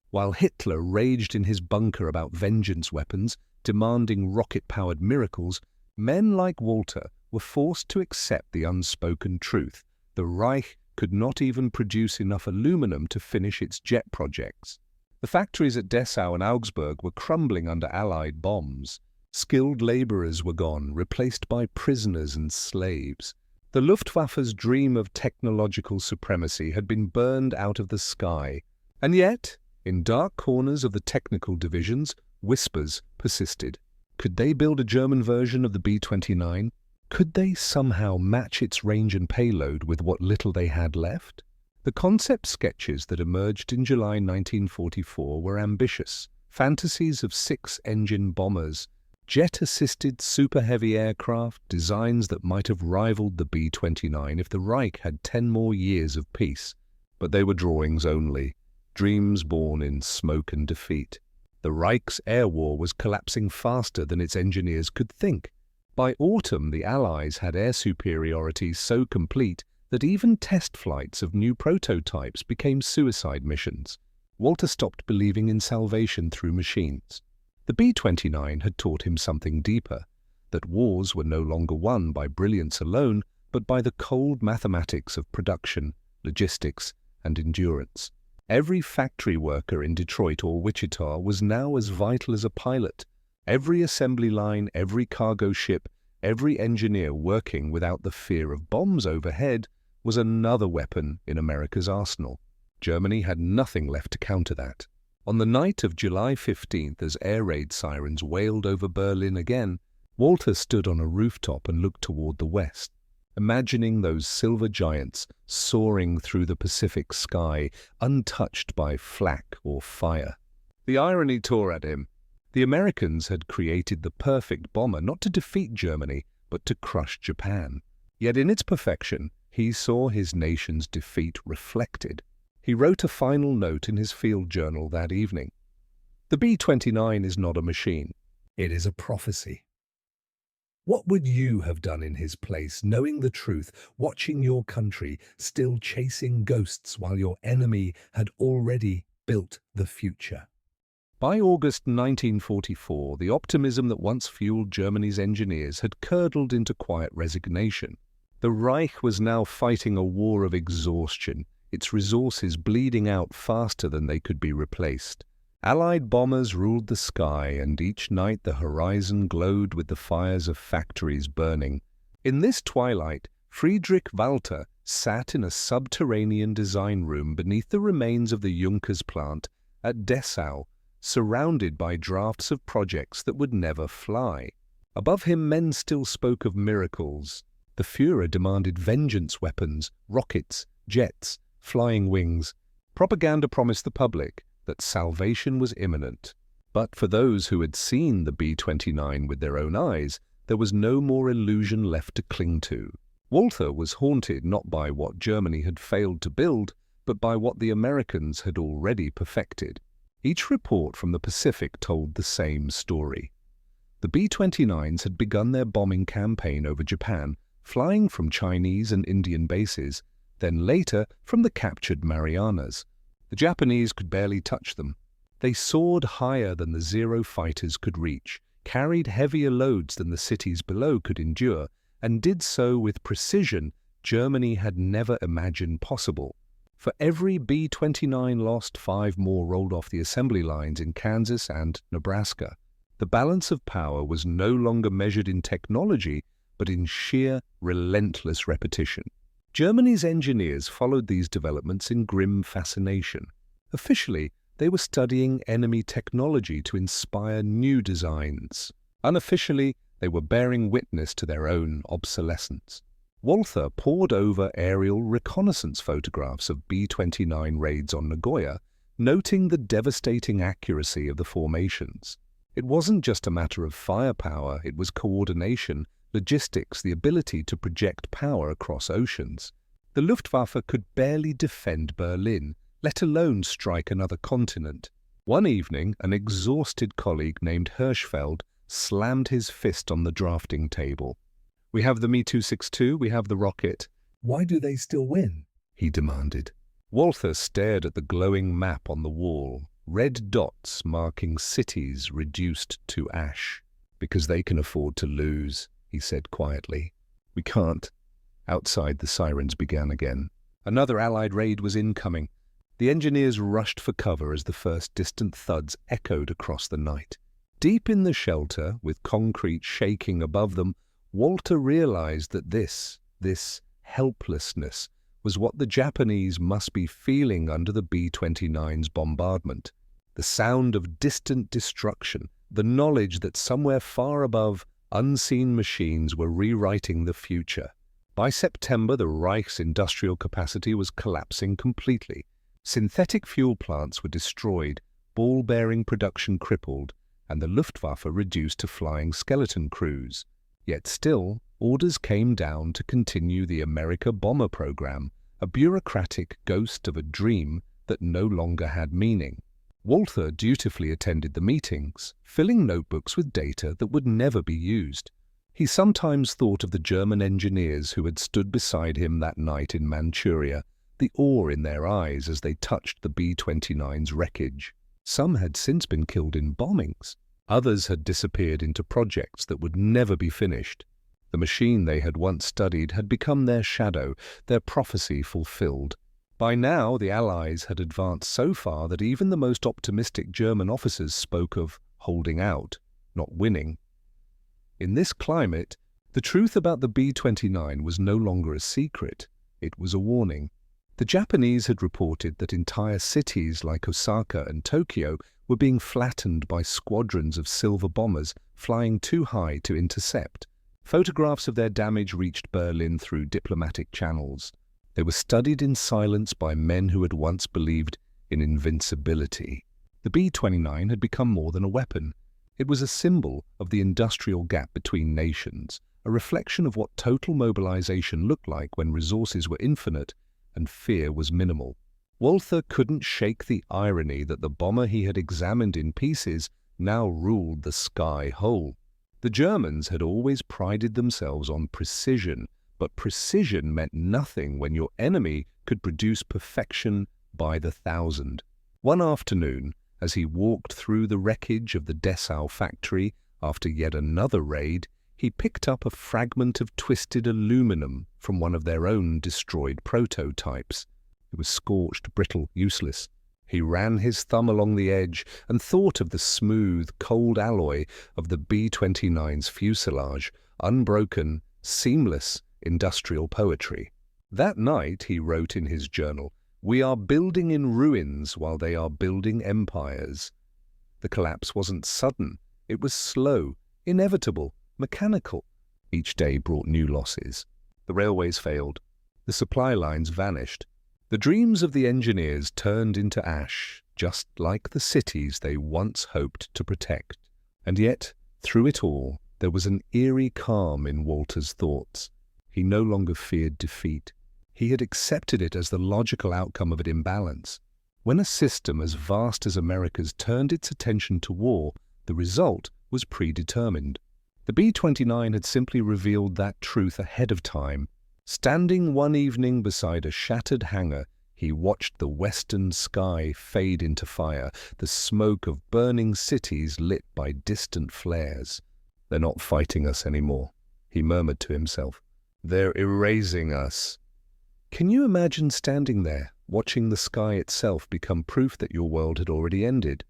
While Hitler raged in his bunker about vengeance weapons, demanding rocket-powered miracles, men like Walther were forced to accept the unspoken truth. The Reich could not even produce enough aluminum to finish its jet projects. The factories at Dessau and Augsburg were crumbling under Allied bombs. Skilled laborers were gone, replaced by prisoners and slaves. The Luftwaffe's dream of technological supremacy had been burned out of the sky. And yet, in dark corners of the technical divisions, whispers persisted. Could they build a German version of the B-29? Could they somehow match its range and payload with what little they had left? The concept sketches that emerged in July 1944 were ambitious, fantasies of six-engine bombers, jet-assisted super-heavy aircraft, designs that might have rivaled the B-29 if the Reich had 10 more years of peace. But they were drawings only, dreams born in smoke and defeat. The Reich's air war was collapsing faster than its engineers could think. By autumn, the Allies had air superiority so complete that even test flights of new prototypes became suicide missions. Walther stopped believing in salvation through machines. The B-29 had taught him something deeper, that wars were no longer won by brilliance alone, but by the cold mathematics of production, logistics, and endurance. Every factory worker in Detroit or Wichita was now as vital as a pilot. Every assembly line, every cargo ship, every engineer working without the fear of bombs overhead was another weapon in America's arsenal. Germany had nothing left to counter that. On the night of July 15th, as air raid sirens wailed over Berlin again, Walther stood on a rooftop and looked toward the west, imagining those silver giants soaring through the Pacific sky, untouched by flak or fire. The irony tore at him. The Americans had created the perfect bomber not to defeat Germany, but to crush Japan. Yet in its perfection, he saw his nation's defeat reflected. He wrote a final note in his field journal that evening. The B-29 is not a machine. It is a prophecy. What would you have done in his place, knowing the truth, watching your country, still chasing ghosts while your enemy had already built the future? By August 1944, the optimism that once fueled Germany's engineers had curdled into quiet resignation. The Reich was now fighting a war of exhaustion, its resources bleeding out faster than they could be replaced. Allied bombers ruled the sky, and each night the horizon glowed with the fires of factories burning. In this twilight, Friedrich Walther sat in a subterranean design room beneath the remains of the Junkers plant at Dessau, surrounded by drafts of projects that would never fly. Above him, men still spoke of miracles. The Führer demanded vengeance weapons, rockets, jets, flying wings. Propaganda promised the public that salvation was imminent. But for those who had seen the B-29 with their own eyes, there was no more illusion left to cling to. Walther was haunted not by what Germany had failed to build, but by what the Americans had already perfected. Each report from the Pacific told the same story. The B-29s had begun their bombing campaign over Japan, flying from Chinese and Indian bases, then later from the captured Marianas. The Japanese could barely touch them. They soared higher than the Zero fighters could reach, carried heavier loads than the cities below could endure, and did so with precision Germany had never imagined possible. For every B-29 lost, 5 more rolled off the assembly lines in Kansas and Nebraska. The balance of power was no longer measured in technology, but in sheer, relentless repetition. Germany's engineers followed these developments in grim fascination. Officially, they were studying enemy technology to inspire new designs. Unofficially, they were bearing witness to their own obsolescence. Walther pored over aerial reconnaissance photographs of B-29 raids on Nagoya, noting the devastating accuracy of the formations. It wasn't just a matter of firepower, it was coordination, logistics, the ability to project power across oceans. The Luftwaffe could barely defend Berlin, let alone strike another continent. One evening, an exhausted colleague named Hirschfeld slammed his fist on the drafting table. "We have the Me-262, we have the rocket. Why do they still win?" he demanded. Walther stared at the glowing map on the wall, red dots marking cities reduced to ash. "Because they can afford to lose," he said quietly. "We can't." Outside, the sirens began again. Another Allied raid was incoming. The engineers rushed for cover as the first distant thuds echoed across the night. Deep in the shelter, with concrete shaking above them, Walther realized that this helplessness, was what the Japanese must be feeling under the B-29's bombardment. The sound of distant destruction, the knowledge that somewhere far above, unseen machines were rewriting the future. By September, the Reich's industrial capacity was collapsing completely. Synthetic fuel plants were destroyed, ball-bearing production crippled, and the Luftwaffe reduced to flying skeleton crews. Yet still, orders came down to continue the America bomber program, a bureaucratic ghost of a dream that no longer had meaning. Walther dutifully attended the meetings, filling notebooks with data that would never be used. He sometimes thought of the German engineers who had stood beside him that night in Manchuria, the awe in their eyes as they touched the B-29's wreckage. Some had since been killed in bombings. Others had disappeared into projects that would never be finished. The machine they had once studied had become their shadow, their prophecy fulfilled. By now, the Allies had advanced so far that even the most optimistic German officers spoke of holding out, not winning. In this climate, the truth about the B-29 was no longer a secret. It was a warning. The Japanese had reported that entire cities like Osaka and Tokyo were being flattened by squadrons of silver bombers flying too high to intercept. Photographs of their damage reached Berlin through diplomatic channels. They were studied in silence by men who had once believed in invincibility. The B-29 had become more than a weapon. It was a symbol of the industrial gap between nations, a reflection of what total mobilization looked like when resources were infinite and fear was minimal. Walther couldn't shake the irony that the bomber he had examined in pieces now ruled the sky whole. The Germans had always prided themselves on precision, but precision meant nothing when your enemy could produce perfection by the thousand. One afternoon, as he walked through the wreckage of the Dessau factory after yet another raid, he picked up a fragment of twisted aluminum from one of their own destroyed prototypes. It was scorched, brittle, useless. He ran his thumb along the edge and thought of the smooth, cold alloy of the B-29's fuselage, unbroken, seamless industrial poetry. That night, he wrote in his journal, "We are building in ruins while they are building empires." The collapse wasn't sudden. It was slow, inevitable, mechanical. Each day brought new losses. The railways failed. The supply lines vanished. The dreams of the engineers turned into ash, just like the cities they once hoped to protect. And yet, through it all, there was an eerie calm in Walther's thoughts. He no longer feared defeat. He had accepted it as the logical outcome of an imbalance. When a system as vast as America's turned its attention to war, the result was predetermined. The B-29 had simply revealed that truth ahead of time. Standing one evening beside a shattered hangar, he watched the western sky fade into fire, the smoke of burning cities lit by distant flares. "They're not fighting us anymore," he murmured to himself. "They're erasing us." Can you imagine standing there, watching the sky itself become proof that your world had already ended?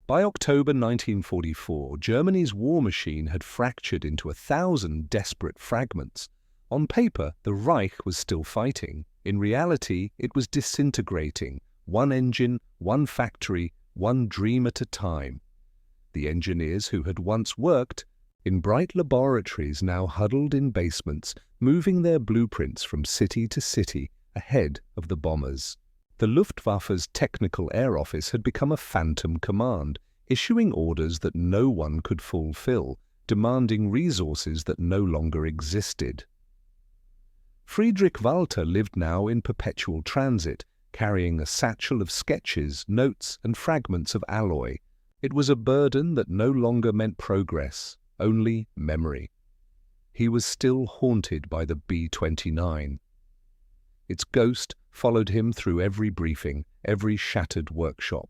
By October 1944, Germany's war machine had fractured into 1,000 desperate fragments. On paper, the Reich was still fighting. In reality, it was disintegrating, one engine, one factory, one dream at a time. The engineers who had once worked in bright laboratories now huddled in basements, moving their blueprints from city to city ahead of the bombers. The Luftwaffe's technical air office had become a phantom command, issuing orders that no one could fulfill, demanding resources that no longer existed. Friedrich Walther lived now in perpetual transit, carrying a satchel of sketches, notes, and fragments of alloy. It was a burden that no longer meant progress, only memory. He was still haunted by the B-29. Its ghost followed him through every briefing, every shattered workshop.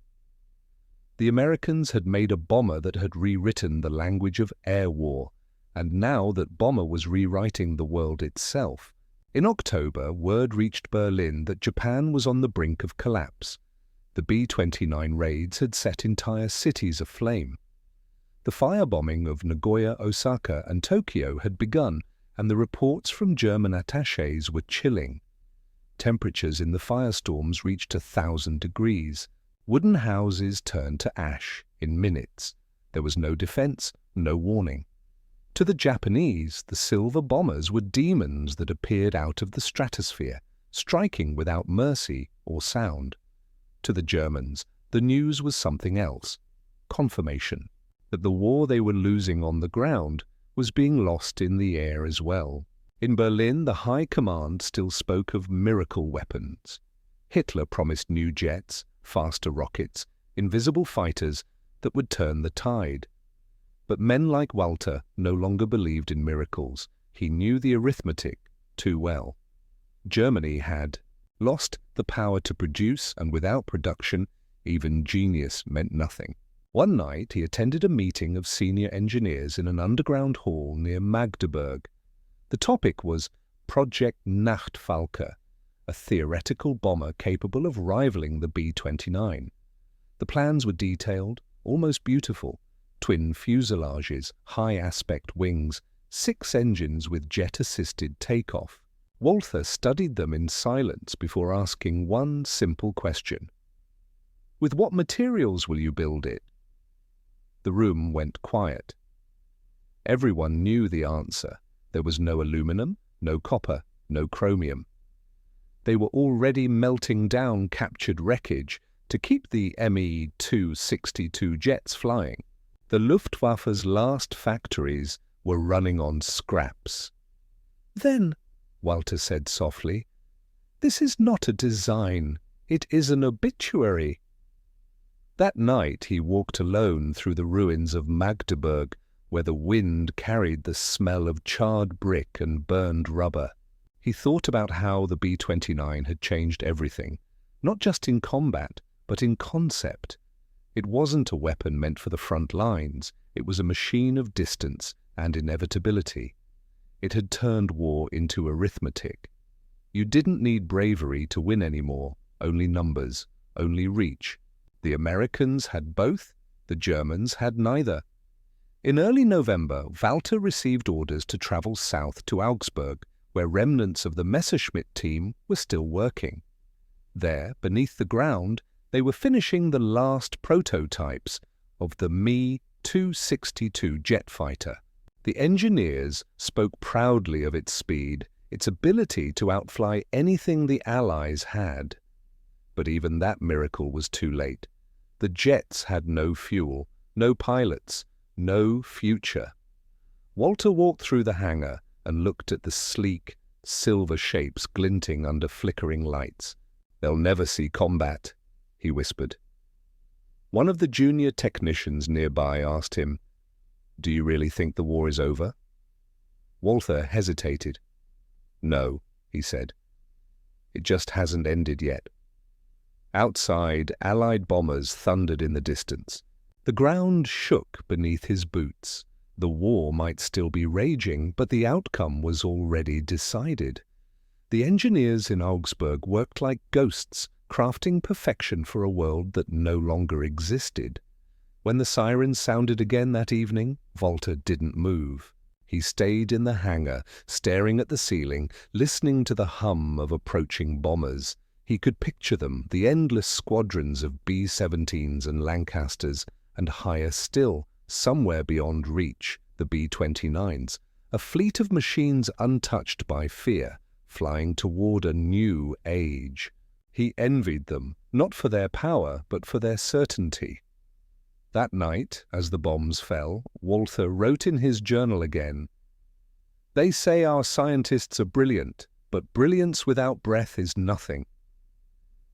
The Americans had made a bomber that had rewritten the language of air war, and now that bomber was rewriting the world itself. In October, word reached Berlin that Japan was on the brink of collapse. The B-29 raids had set entire cities aflame. The firebombing of Nagoya, Osaka, and Tokyo had begun, and the reports from German attachés were chilling. Temperatures in the firestorms reached 1,000 degrees. Wooden houses turned to ash in minutes. There was no defense, no warning. To the Japanese, the silver bombers were demons that appeared out of the stratosphere, striking without mercy or sound. To the Germans, the news was something else: confirmation that the war they were losing on the ground was being lost in the air as well. In Berlin, the High Command still spoke of miracle weapons. Hitler promised new jets, faster rockets, invisible fighters that would turn the tide. But men like Walther no longer believed in miracles. He knew the arithmetic too well. Germany had lost the power to produce, and without production, even genius meant nothing. One night he attended a meeting of senior engineers in an underground hall near Magdeburg. The topic was Project Nachtfalke, a theoretical bomber capable of rivaling the B-29. The plans were detailed, almost beautiful. Twin fuselages, high-aspect wings, 6 engines with jet-assisted takeoff. Walther studied them in silence before asking one simple question. "With what materials will you build it?" The room went quiet. Everyone knew the answer. There was no aluminum, no copper, no chromium. They were already melting down captured wreckage to keep the Me-262 jets flying. The Luftwaffe's last factories were running on scraps. "Then," Walther said softly, "this is not a design, it is an obituary." That night he walked alone through the ruins of Magdeburg, where the wind carried the smell of charred brick and burned rubber. He thought about how the B-29 had changed everything, not just in combat, but in concept. It wasn't a weapon meant for the front lines, it was a machine of distance and inevitability. It had turned war into arithmetic. You didn't need bravery to win anymore, only numbers, only reach. The Americans had both, the Germans had neither. In early November, Walther received orders to travel south to Augsburg, where remnants of the Messerschmitt team were still working. There, beneath the ground, they were finishing the last prototypes of the Me-262 jet fighter. The engineers spoke proudly of its speed, its ability to outfly anything the Allies had. But even that miracle was too late. The jets had no fuel, no pilots, no future. Walther walked through the hangar and looked at the sleek, silver shapes glinting under flickering lights. "They'll never see combat," he whispered. One of the junior technicians nearby asked him, "Do you really think the war is over?" Walther hesitated. "No," he said. "It just hasn't ended yet." Outside, Allied bombers thundered in the distance. The ground shook beneath his boots. The war might still be raging, but the outcome was already decided. The engineers in Augsburg worked like ghosts, crafting perfection for a world that no longer existed. When the sirens sounded again that evening, Walther didn't move. He stayed in the hangar, staring at the ceiling, listening to the hum of approaching bombers. He could picture them, the endless squadrons of B-17s and Lancasters, and higher still, somewhere beyond reach, the B-29s, a fleet of machines untouched by fear, flying toward a new age. He envied them, not for their power, but for their certainty. That night, as the bombs fell, Walther wrote in his journal again, "They say our scientists are brilliant, but brilliance without breath is nothing.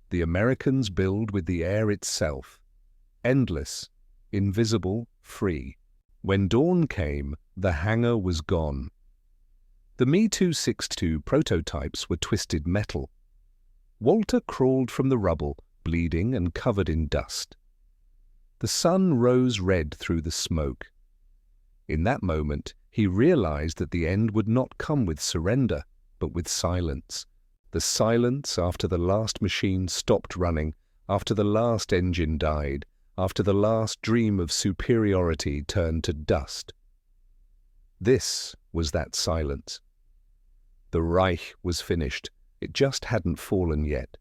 The Americans build with the air itself, endless, invisible, free." When dawn came, the hangar was gone. The Me-262 prototypes were twisted metal. Walther crawled from the rubble, bleeding and covered in dust. The sun rose red through the smoke. In that moment, he realized that the end would not come with surrender, but with silence. The silence after the last machine stopped running, after the last engine died, after the last dream of superiority turned to dust. This was that silence. The Reich was finished. It just hadn't fallen yet.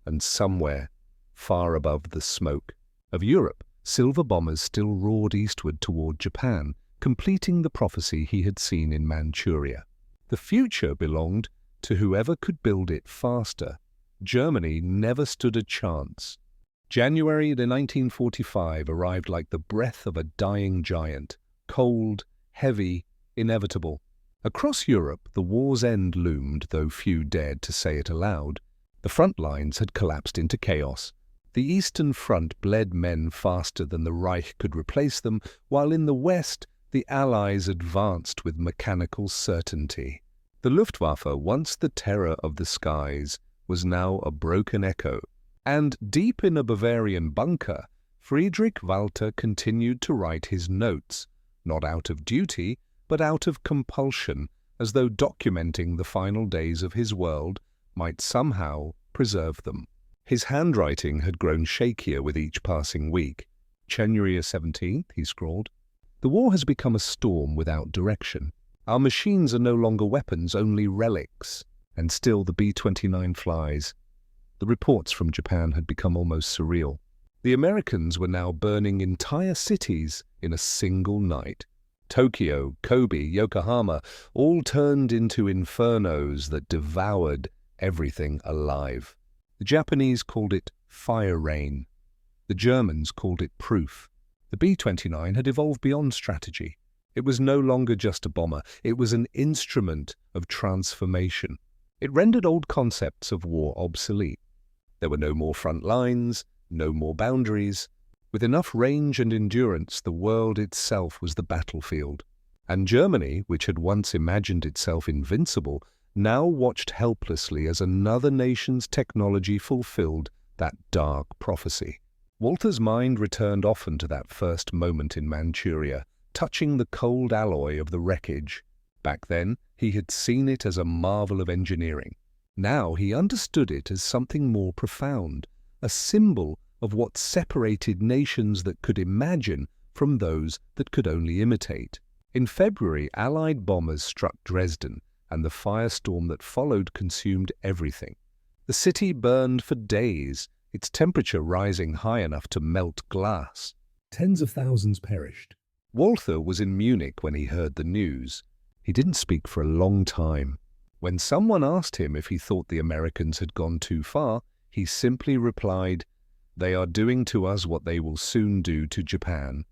And somewhere, far above the smoke of Europe, silver bombers still roared eastward toward Japan, completing the prophecy he had seen in Manchuria. The future belonged to whoever could build it faster. Germany never stood a chance. January 1945 arrived like the breath of a dying giant, cold, heavy, inevitable. Across Europe, the war's end loomed, though few dared to say it aloud. The front lines had collapsed into chaos. The Eastern Front bled men faster than the Reich could replace them, while in the West, the Allies advanced with mechanical certainty. The Luftwaffe, once the terror of the skies, was now a broken echo. And deep in a Bavarian bunker, Friedrich Walther continued to write his notes, not out of duty, but out of compulsion, as though documenting the final days of his world might somehow preserve them. His handwriting had grown shakier with each passing week. January 17th, he scrawled, "The war has become a storm without direction. Our machines are no longer weapons, only relics. And still the B-29 flies." The reports from Japan had become almost surreal. The Americans were now burning entire cities in a single night. Tokyo, Kobe, Yokohama, all turned into infernos that devoured everything alive. The Japanese called it fire rain. The Germans called it proof. The B-29 had evolved beyond strategy. It was no longer just a bomber, it was an instrument of transformation. It rendered old concepts of war obsolete. There were no more front lines, no more boundaries. With enough range and endurance, the world itself was the battlefield. And Germany, which had once imagined itself invincible, now watched helplessly as another nation's technology fulfilled that dark prophecy. Walther's mind returned often to that first moment in Manchuria, touching the cold alloy of the wreckage. Back then, he had seen it as a marvel of engineering. Now he understood it as something more profound, a symbol of what separated nations that could imagine from those that could only imitate. In February, Allied bombers struck Dresden, and the firestorm that followed consumed everything. The city burned for days, its temperature rising high enough to melt glass. Tens of thousands perished. Walther was in Munich when he heard the news. He didn't speak for a long time. When someone asked him if he thought the Americans had gone too far, he simply replied, "They are doing to us what they will soon do to Japan."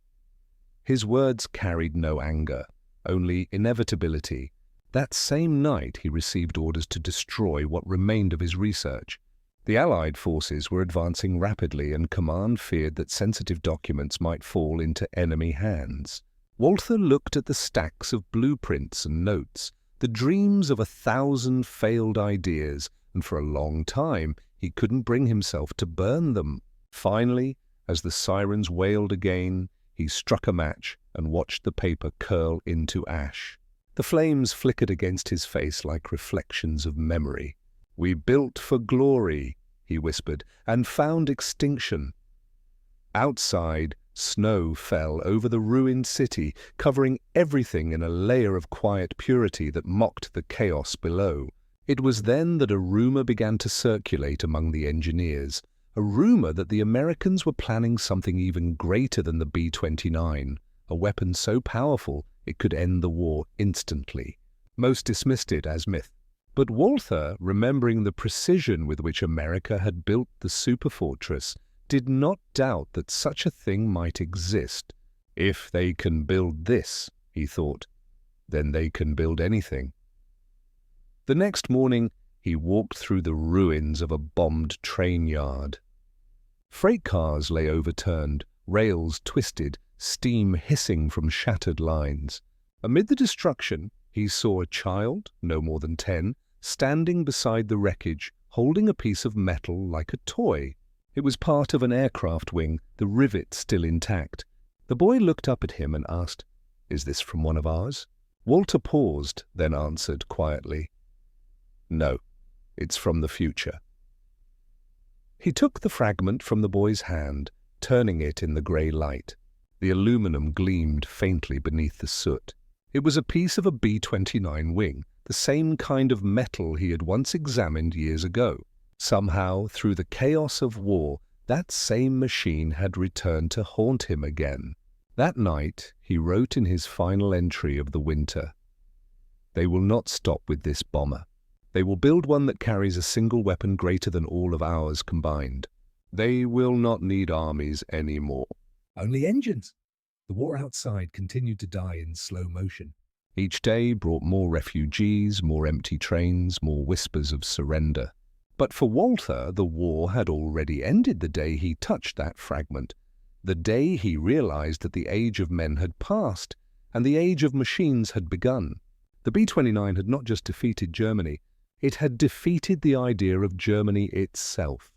His words carried no anger, only inevitability. That same night he received orders to destroy what remained of his research. The Allied forces were advancing rapidly, and command feared that sensitive documents might fall into enemy hands. Walther looked at the stacks of blueprints and notes, the dreams of 1,000 failed ideas, and for a long time he couldn't bring himself to burn them. Finally, as the sirens wailed again, he struck a match and watched the paper curl into ash. The flames flickered against his face like reflections of memory. "We built for glory," he whispered, "and found extinction." Outside, snow fell over the ruined city, covering everything in a layer of quiet purity that mocked the chaos below. It was then that a rumor began to circulate among the engineers, a rumor that the Americans were planning something even greater than the B-29, a weapon so powerful it could end the war instantly. Most dismissed it as myth. But Walther, remembering the precision with which America had built the Superfortress, did not doubt that such a thing might exist. If they can build this, he thought, then they can build anything. The next morning, he walked through the ruins of a bombed train yard. Freight cars lay overturned, rails twisted, steam hissing from shattered lines. Amid the destruction, he saw a child, no more than 10, standing beside the wreckage, holding a piece of metal like a toy. It was part of an aircraft wing, the rivet still intact. The boy looked up at him and asked, "Is this from one of ours?" Walther paused, then answered quietly, "No, it's from the future." He took the fragment from the boy's hand, turning it in the grey light. The aluminum gleamed faintly beneath the soot. It was a piece of a B-29 wing, the same kind of metal he had once examined years ago. Somehow, through the chaos of war, that same machine had returned to haunt him again. That night, he wrote in his final entry of the winter, "They will not stop with this bomber. They will build one that carries a single weapon greater than all of ours combined. They will not need armies anymore." Only engines. The war outside continued to die in slow motion. Each day brought more refugees, more empty trains, more whispers of surrender. But for Walther, the war had already ended the day he touched that fragment, the day he realized that the age of men had passed and the age of machines had begun. The B-29 had not just defeated Germany, it had defeated the idea of Germany itself.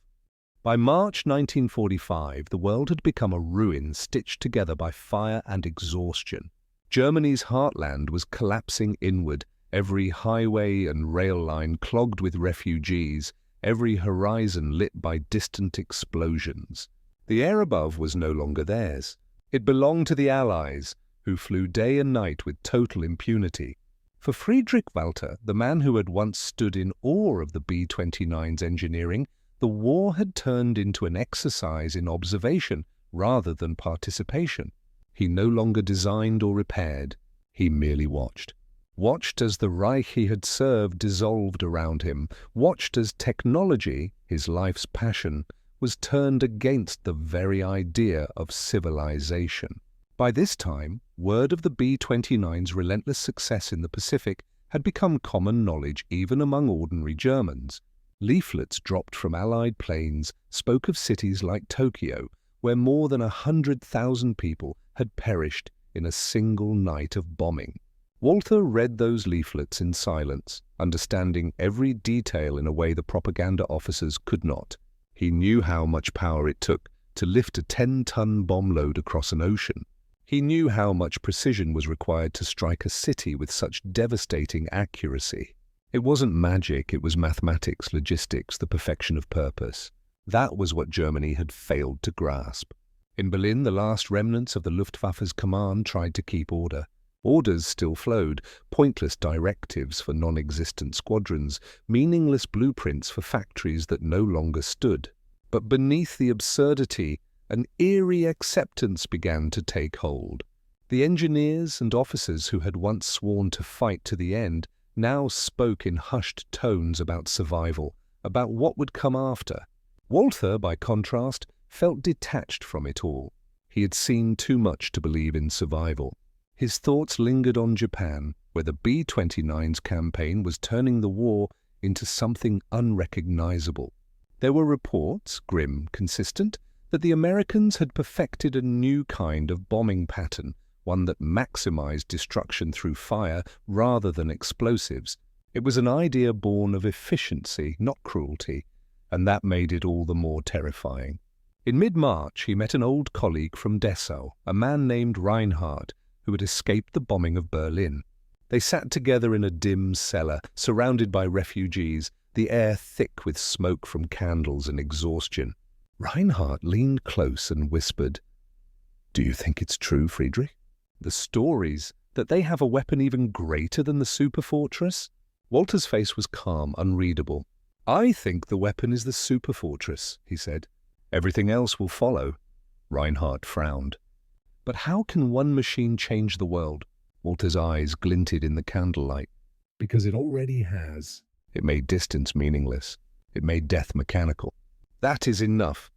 By March 1945, the world had become a ruin stitched together by fire and exhaustion. Germany's heartland was collapsing inward, every highway and rail line clogged with refugees, every horizon lit by distant explosions. The air above was no longer theirs. It belonged to the Allies, who flew day and night with total impunity. For Friedrich Walther, the man who had once stood in awe of the B-29's engineering, the war had turned into an exercise in observation rather than participation. He no longer designed or repaired, he merely watched. Watched as the Reich he had served dissolved around him, watched as technology, his life's passion, was turned against the very idea of civilization. By this time, word of the B-29's relentless success in the Pacific had become common knowledge even among ordinary Germans. Leaflets dropped from Allied planes spoke of cities like Tokyo, where more than 100,000 people had perished in a single night of bombing. Walther read those leaflets in silence, understanding every detail in a way the propaganda officers could not. He knew how much power it took to lift a 10-ton bomb load across an ocean. He knew how much precision was required to strike a city with such devastating accuracy. It wasn't magic, it was mathematics, logistics, the perfection of purpose. That was what Germany had failed to grasp. In Berlin, the last remnants of the Luftwaffe's command tried to keep order. Orders still flowed, pointless directives for non-existent squadrons, meaningless blueprints for factories that no longer stood. But beneath the absurdity, an eerie acceptance began to take hold. The engineers and officers who had once sworn to fight to the end now spoke in hushed tones about survival, about what would come after. Walther, by contrast, felt detached from it all. He had seen too much to believe in survival. His thoughts lingered on Japan, where the B-29's campaign was turning the war into something unrecognizable. There were reports, grim, consistent, that the Americans had perfected a new kind of bombing pattern, one that maximized destruction through fire rather than explosives. It was an idea born of efficiency, not cruelty, and that made it all the more terrifying. In mid-March, he met an old colleague from Dessau, a man named Reinhardt, who had escaped the bombing of Berlin. They sat together in a dim cellar, surrounded by refugees, the air thick with smoke from candles and exhaustion. Reinhardt leaned close and whispered, "Do you think it's true, Friedrich? The stories that they have a weapon even greater than the Superfortress?" Walter's face was calm, unreadable. "I think the weapon is the Superfortress," he said. "Everything else will follow." Reinhardt frowned. "But how can one machine change the world?" Walter's eyes glinted in the candlelight. "Because it already has." It made distance meaningless. It made death mechanical. "That is enough."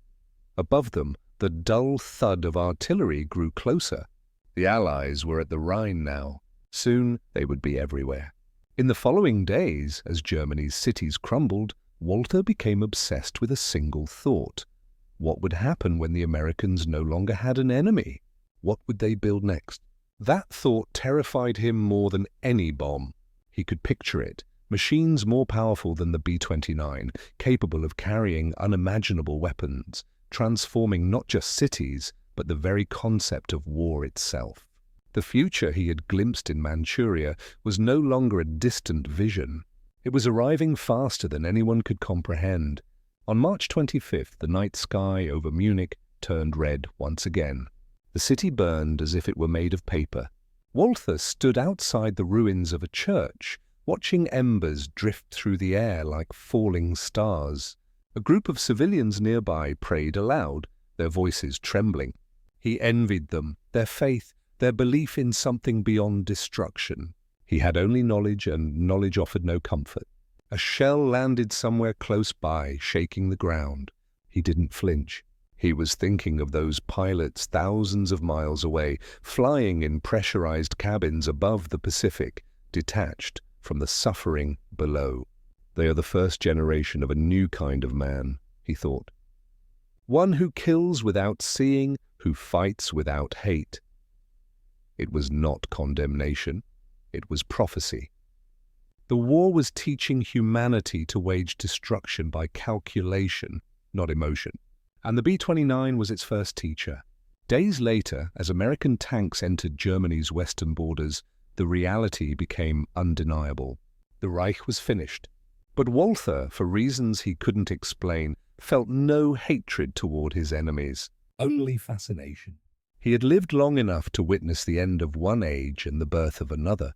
Above them, the dull thud of artillery grew closer. The Allies were at the Rhine now. Soon they would be everywhere. In the following days, as Germany's cities crumbled, Walther became obsessed with a single thought. What would happen when the Americans no longer had an enemy? What would they build next? That thought terrified him more than any bomb. He could picture it. Machines more powerful than the B-29, capable of carrying unimaginable weapons, transforming not just cities, but the very concept of war itself. The future he had glimpsed in Manchuria was no longer a distant vision. It was arriving faster than anyone could comprehend. On March 25th, the night sky over Munich turned red once again. The city burned as if it were made of paper. Walther stood outside the ruins of a church, watching embers drift through the air like falling stars. A group of civilians nearby prayed aloud, their voices trembling. He envied them, their faith, their belief in something beyond destruction. He had only knowledge, and knowledge offered no comfort. A shell landed somewhere close by, shaking the ground. He didn't flinch. He was thinking of those pilots thousands of miles away, flying in pressurized cabins above the Pacific, detached from the suffering below. They are the first generation of a new kind of man, he thought. One who kills without seeing, who fights without hate. It was not condemnation. It was prophecy. The war was teaching humanity to wage destruction by calculation, not emotion. And the B-29 was its first teacher. Days later, as American tanks entered Germany's western borders, the reality became undeniable. The Reich was finished. But Walther, for reasons he couldn't explain, felt no hatred toward his enemies, only fascination. He had lived long enough to witness the end of one age and the birth of another.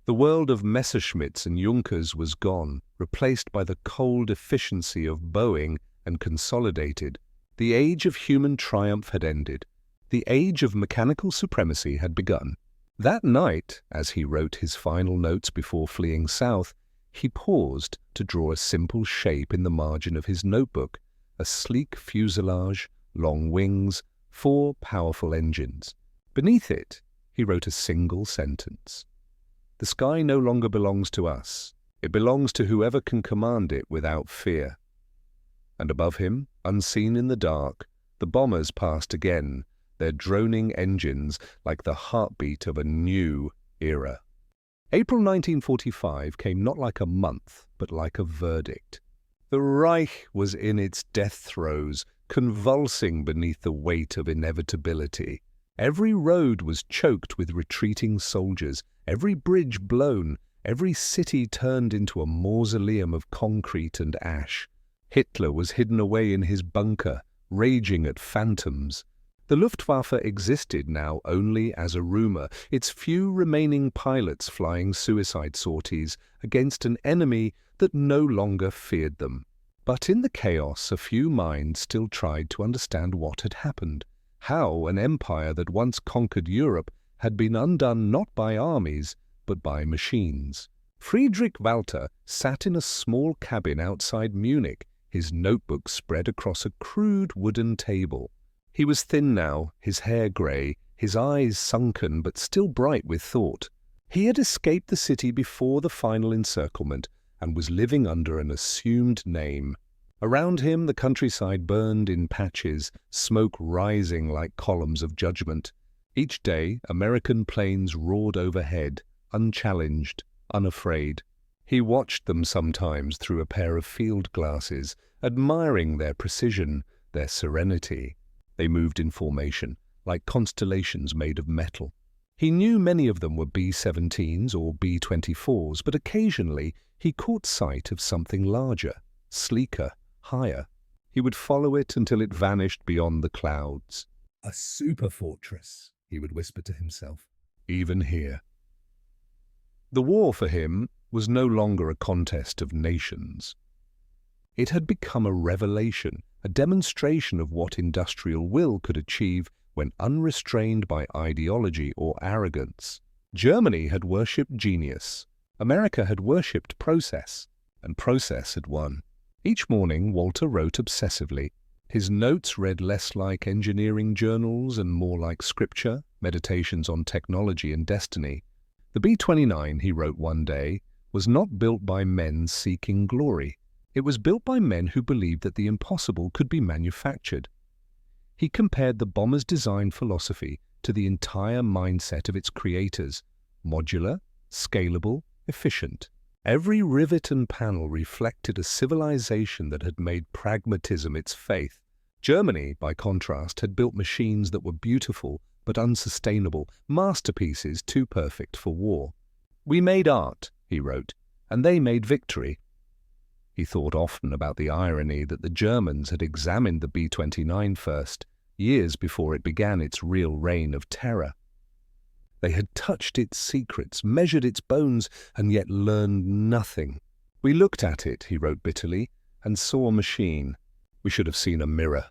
The world of Messerschmitts and Junkers was gone, replaced by the cold efficiency of Boeing and consolidated. The age of human triumph had ended. The age of mechanical supremacy had begun. That night, as he wrote his final notes before fleeing south, he paused to draw a simple shape in the margin of his notebook, a sleek fuselage, long wings, 4 powerful engines. Beneath it, he wrote a single sentence. The sky no longer belongs to us. It belongs to whoever can command it without fear. And above him, unseen in the dark, the bombers passed again, their droning engines like the heartbeat of a new era. April 1945 came not like a month, but like a verdict. The Reich was in its death throes, convulsing beneath the weight of inevitability. Every road was choked with retreating soldiers, every bridge blown, every city turned into a mausoleum of concrete and ash. Hitler was hidden away in his bunker, raging at phantoms. The Luftwaffe existed now only as a rumor, its few remaining pilots flying suicide sorties against an enemy that no longer feared them. But in the chaos, a few minds still tried to understand what had happened, how an empire that once conquered Europe had been undone not by armies, but by machines. Friedrich Walther sat in a small cabin outside Munich, his notebook spread across a crude wooden table. He was thin now, his hair grey, his eyes sunken but still bright with thought. He had escaped the city before the final encirclement and was living under an assumed name. Around him the countryside burned in patches, smoke rising like columns of judgment. Each day American planes roared overhead, unchallenged, unafraid. He watched them sometimes through a pair of field glasses, admiring their precision, their serenity. They moved in formation, like constellations made of metal. He knew many of them were B-17s or B-24s, but occasionally he caught sight of something larger, sleeker, higher. He would follow it until it vanished beyond the clouds. A superfortress, he would whisper to himself. Even here. The war for him was no longer a contest of nations. It had become a revelation, a demonstration of what industrial will could achieve when unrestrained by ideology or arrogance. Germany had worshipped genius. America had worshipped process, and process had won. Each morning, Walter wrote obsessively. His notes read less like engineering journals and more like scripture, meditations on technology and destiny. The B-29, he wrote one day, was not built by men seeking glory. It was built by men who believed that the impossible could be manufactured. He compared the bomber's design philosophy to the entire mindset of its creators: modular, scalable, efficient. Every rivet and panel reflected a civilization that had made pragmatism its faith. Germany, by contrast, had built machines that were beautiful but unsustainable, masterpieces too perfect for war. "We made art," he wrote, "and they made victory." He thought often about the irony that the Germans had examined the B-29 first, years before it began its real reign of terror. They had touched its secrets, measured its bones, and yet learned nothing. "We looked at it," he wrote bitterly, "and saw a machine. We should have seen a mirror."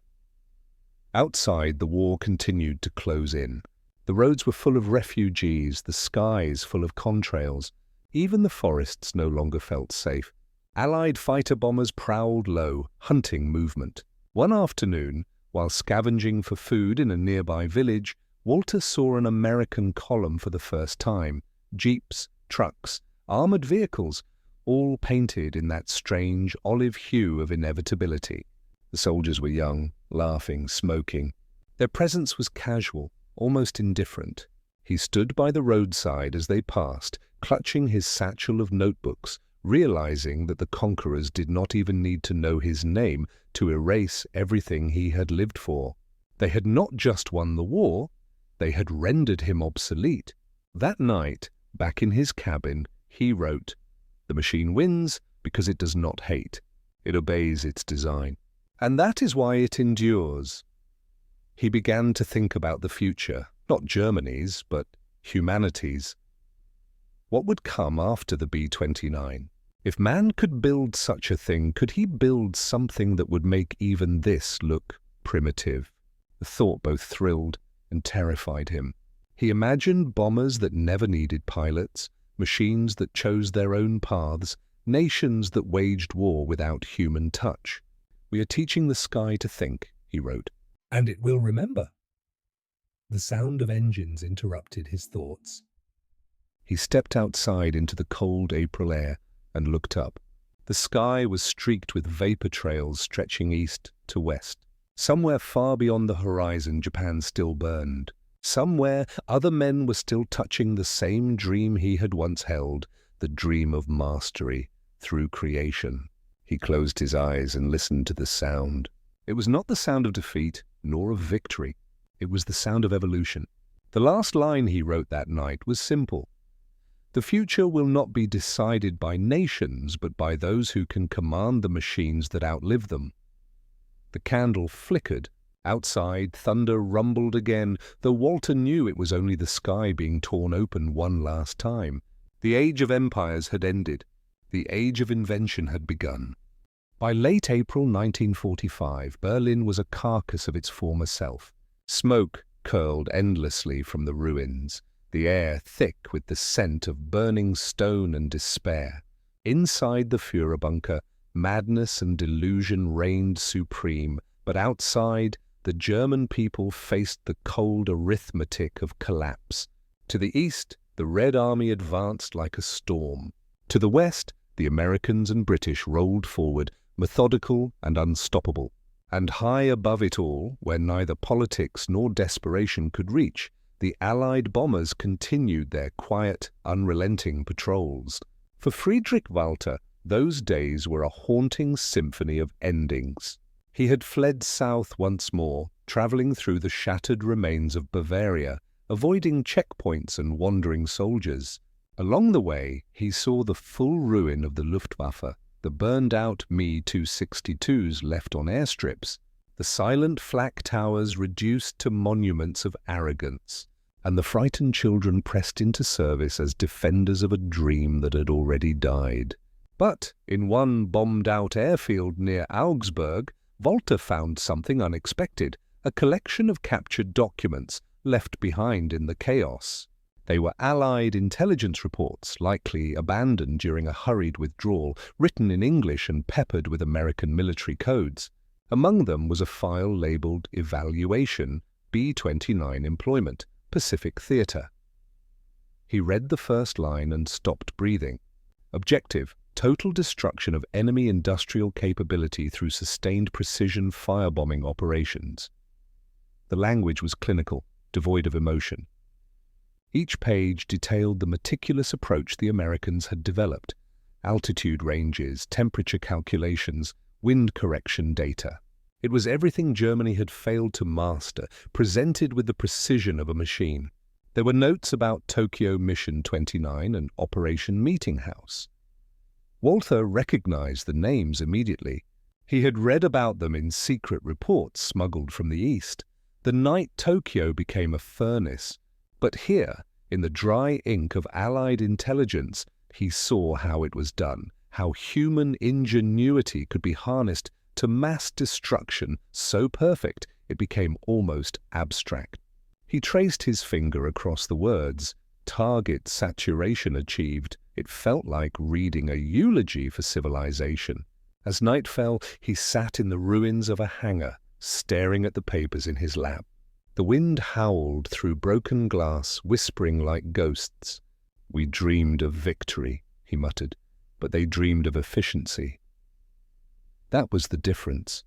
Outside, the war continued to close in. The roads were full of refugees, the skies full of contrails. Even the forests no longer felt safe. Allied fighter bombers prowled low, hunting movement. One afternoon, while scavenging for food in a nearby village, Walter saw an American column for the first time. Jeeps, trucks, armored vehicles, all painted in that strange olive hue of inevitability. The soldiers were young, laughing, smoking. Their presence was casual, almost indifferent. He stood by the roadside as they passed, clutching his satchel of notebooks, realizing that the conquerors did not even need to know his name to erase everything he had lived for. They had not just won the war, they had rendered him obsolete. That night, back in his cabin, he wrote, "The machine wins because it does not hate. It obeys its design. And that is why it endures." He began to think about the future, not Germany's, but humanity's. What would come after the B-29? If man could build such a thing, could he build something that would make even this look primitive? The thought both thrilled and terrified him. He imagined bombers that never needed pilots, machines that chose their own paths, nations that waged war without human touch. "We are teaching the sky to think," he wrote. "And it will remember." The sound of engines interrupted his thoughts. He stepped outside into the cold April air and looked up. The sky was streaked with vapor trails stretching east to west. Somewhere far beyond the horizon, Japan still burned. Somewhere, other men were still touching the same dream he had once held, the dream of mastery through creation. He closed his eyes and listened to the sound. It was not the sound of defeat, nor of victory. It was the sound of evolution. The last line he wrote that night was simple. "The future will not be decided by nations, but by those who can command the machines that outlive them." The candle flickered. Outside, thunder rumbled again, though Walter knew it was only the sky being torn open one last time. The age of empires had ended. The age of invention had begun. By late April 1945, Berlin was a carcass of its former self. Smoke curled endlessly from the ruins, the air thick with the scent of burning stone and despair. Inside the Führer bunker, madness and delusion reigned supreme, but outside, the German people faced the cold arithmetic of collapse. To the east, the Red Army advanced like a storm. To the west, the Americans and British rolled forward, methodical and unstoppable. And high above it all, where neither politics nor desperation could reach, the Allied bombers continued their quiet, unrelenting patrols. For Friedrich Walther, those days were a haunting symphony of endings. He had fled south once more, traveling through the shattered remains of Bavaria, avoiding checkpoints and wandering soldiers. Along the way, he saw the full ruin of the Luftwaffe, the burned-out Me-262s left on airstrips, the silent flak towers reduced to monuments of arrogance, and the frightened children pressed into service as defenders of a dream that had already died. But in one bombed-out airfield near Augsburg, Walther found something unexpected, a collection of captured documents left behind in the chaos. They were Allied intelligence reports, likely abandoned during a hurried withdrawal, written in English and peppered with American military codes. Among them was a file labeled Evaluation, B-29 Employment, Pacific Theater. He read the first line and stopped breathing. Objective: total destruction of enemy industrial capability through sustained precision firebombing operations. The language was clinical, devoid of emotion. Each page detailed the meticulous approach the Americans had developed: altitude ranges, temperature calculations, wind correction data. It was everything Germany had failed to master, presented with the precision of a machine. There were notes about Tokyo Mission 29 and Operation Meeting House. Walther recognized the names immediately. He had read about them in secret reports smuggled from the East. The night Tokyo became a furnace. But here, in the dry ink of Allied intelligence, he saw how it was done, how human ingenuity could be harnessed to mass destruction so perfect it became almost abstract. He traced his finger across the words. Target saturation achieved. It felt like reading a eulogy for civilization. As night fell, he sat in the ruins of a hangar, staring at the papers in his lap. The wind howled through broken glass, whispering like ghosts. "We dreamed of victory," he muttered, "but they dreamed of efficiency." That was the difference.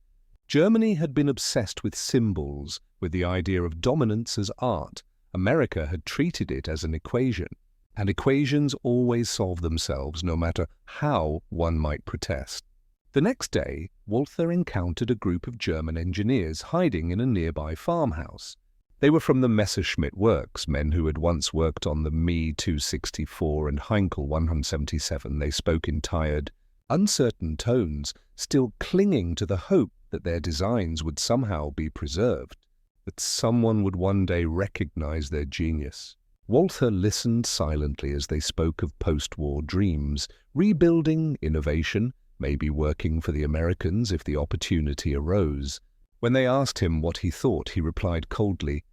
Germany had been obsessed with symbols, with the idea of dominance as art. America had treated it as an equation, and equations always solve themselves no matter how one might protest. The next day, Walther encountered a group of German engineers hiding in a nearby farmhouse. They were from the Messerschmitt Works, men who had once worked on the Me-264 and Heinkel 177. They spoke in tired, uncertain tones, still clinging to the hope that their designs would somehow be preserved, that someone would one day recognize their genius. Walther listened silently as they spoke of post-war dreams, rebuilding, innovation, maybe working for the Americans if the opportunity arose. When they asked him what he thought, he replied coldly,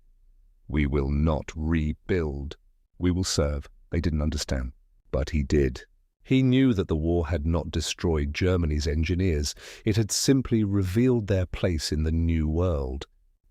"We will not rebuild. We will serve." They didn't understand, but he did. He knew that the war had not destroyed Germany's engineers. It had simply revealed their place in the new world.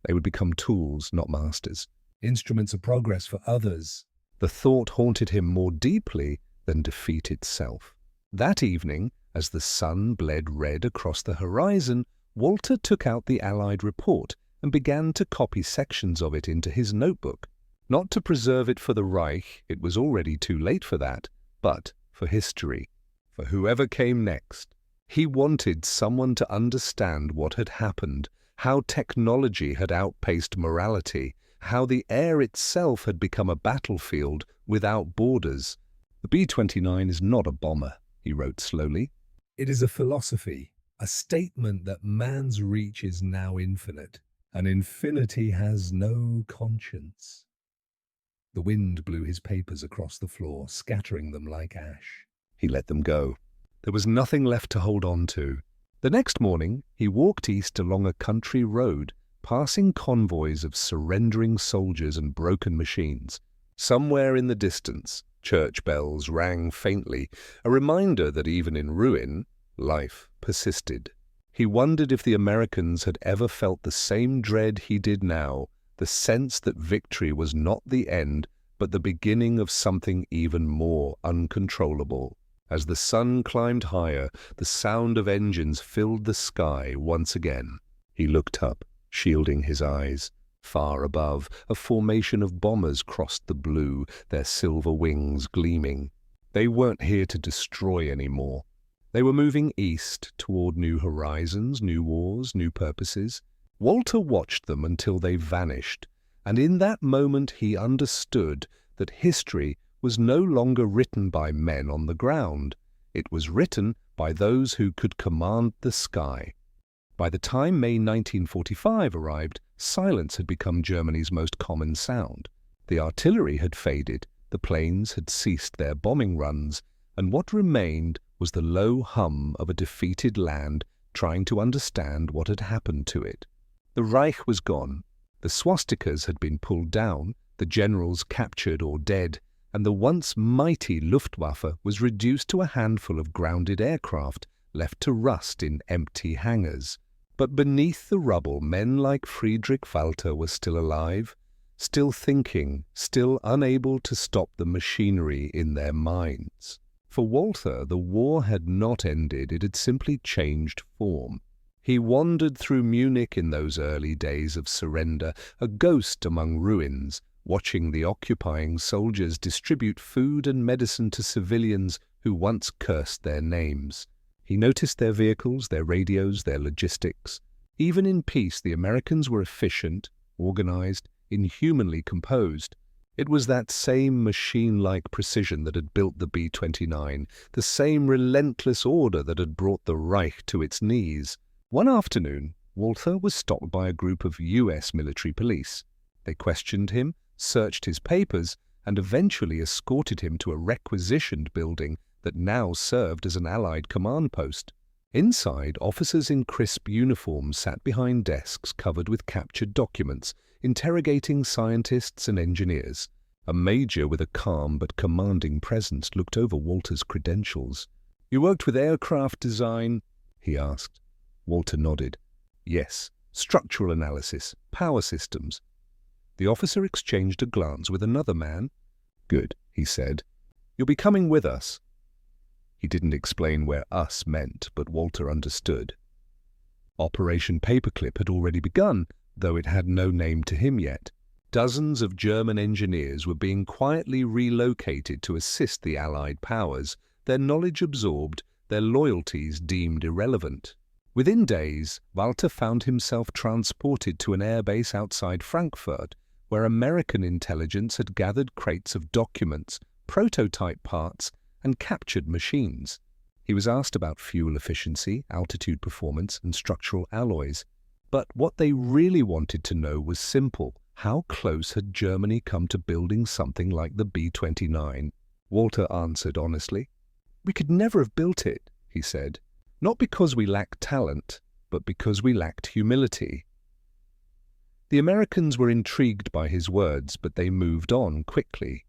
They would become tools, not masters. Instruments of progress for others. The thought haunted him more deeply than defeat itself. That evening, as the sun bled red across the horizon, Walter took out the Allied report and began to copy sections of it into his notebook. Not to preserve it for the Reich, it was already too late for that, but for history, for whoever came next. He wanted someone to understand what had happened, how technology had outpaced morality, how the air itself had become a battlefield without borders. "The B-29 is not a bomber," he wrote slowly. "It is a philosophy, a statement that man's reach is now infinite, and infinity has no conscience." The wind blew his papers across the floor, scattering them like ash. He let them go. There was nothing left to hold on to. The next morning, he walked east along a country road, passing convoys of surrendering soldiers and broken machines. Somewhere in the distance, church bells rang faintly, a reminder that even in ruin, life persisted. He wondered if the Americans had ever felt the same dread he did now, the sense that victory was not the end, but the beginning of something even more uncontrollable. As the sun climbed higher, the sound of engines filled the sky once again. He looked up, shielding his eyes. Far above, a formation of bombers crossed the blue, their silver wings gleaming. They weren't here to destroy anymore. They were moving east toward new horizons, new wars, new purposes. Walter watched them until they vanished, and in that moment he understood that history was no longer written by men on the ground. It was written by those who could command the sky. By the time May 1945 arrived, silence had become Germany's most common sound. The artillery had faded, the planes had ceased their bombing runs, and what remained was the low hum of a defeated land trying to understand what had happened to it. The Reich was gone. The swastikas had been pulled down, the generals captured or dead, and the once mighty Luftwaffe was reduced to a handful of grounded aircraft left to rust in empty hangars. But beneath the rubble, men like Friedrich Walther were still alive, still thinking, still unable to stop the machinery in their minds. For Walther, the war had not ended, it had simply changed form. He wandered through Munich in those early days of surrender, a ghost among ruins, watching the occupying soldiers distribute food and medicine to civilians who once cursed their names. He noticed their vehicles, their radios, their logistics. Even in peace, the Americans were efficient, organized, inhumanly composed. It was that same machine-like precision that had built the B-29, the same relentless order that had brought the Reich to its knees. One afternoon, Walther was stopped by a group of U.S. military police. They questioned him, searched his papers, and eventually escorted him to a requisitioned building that now served as an Allied command post. Inside, officers in crisp uniforms sat behind desks covered with captured documents, interrogating scientists and engineers. A major with a calm but commanding presence looked over Walter's credentials. "You worked with aircraft design?" he asked. Walter nodded. "Yes, structural analysis, power systems." The officer exchanged a glance with another man. "Good," he said. "You'll be coming with us." He didn't explain where us meant, but Walter understood. Operation Paperclip had already begun, though it had no name to him yet. Dozens of German engineers were being quietly relocated to assist the Allied powers, their knowledge absorbed, their loyalties deemed irrelevant. Within days, Walter found himself transported to an airbase outside Frankfurt, where American intelligence had gathered crates of documents, prototype parts, and captured machines. He was asked about fuel efficiency, altitude performance, and structural alloys. But what they really wanted to know was simple. How close had Germany come to building something like the B-29? Walter answered honestly. "We could never have built it," he said. "Not because we lacked talent, but because we lacked humility." The Americans were intrigued by his words, but they moved on quickly.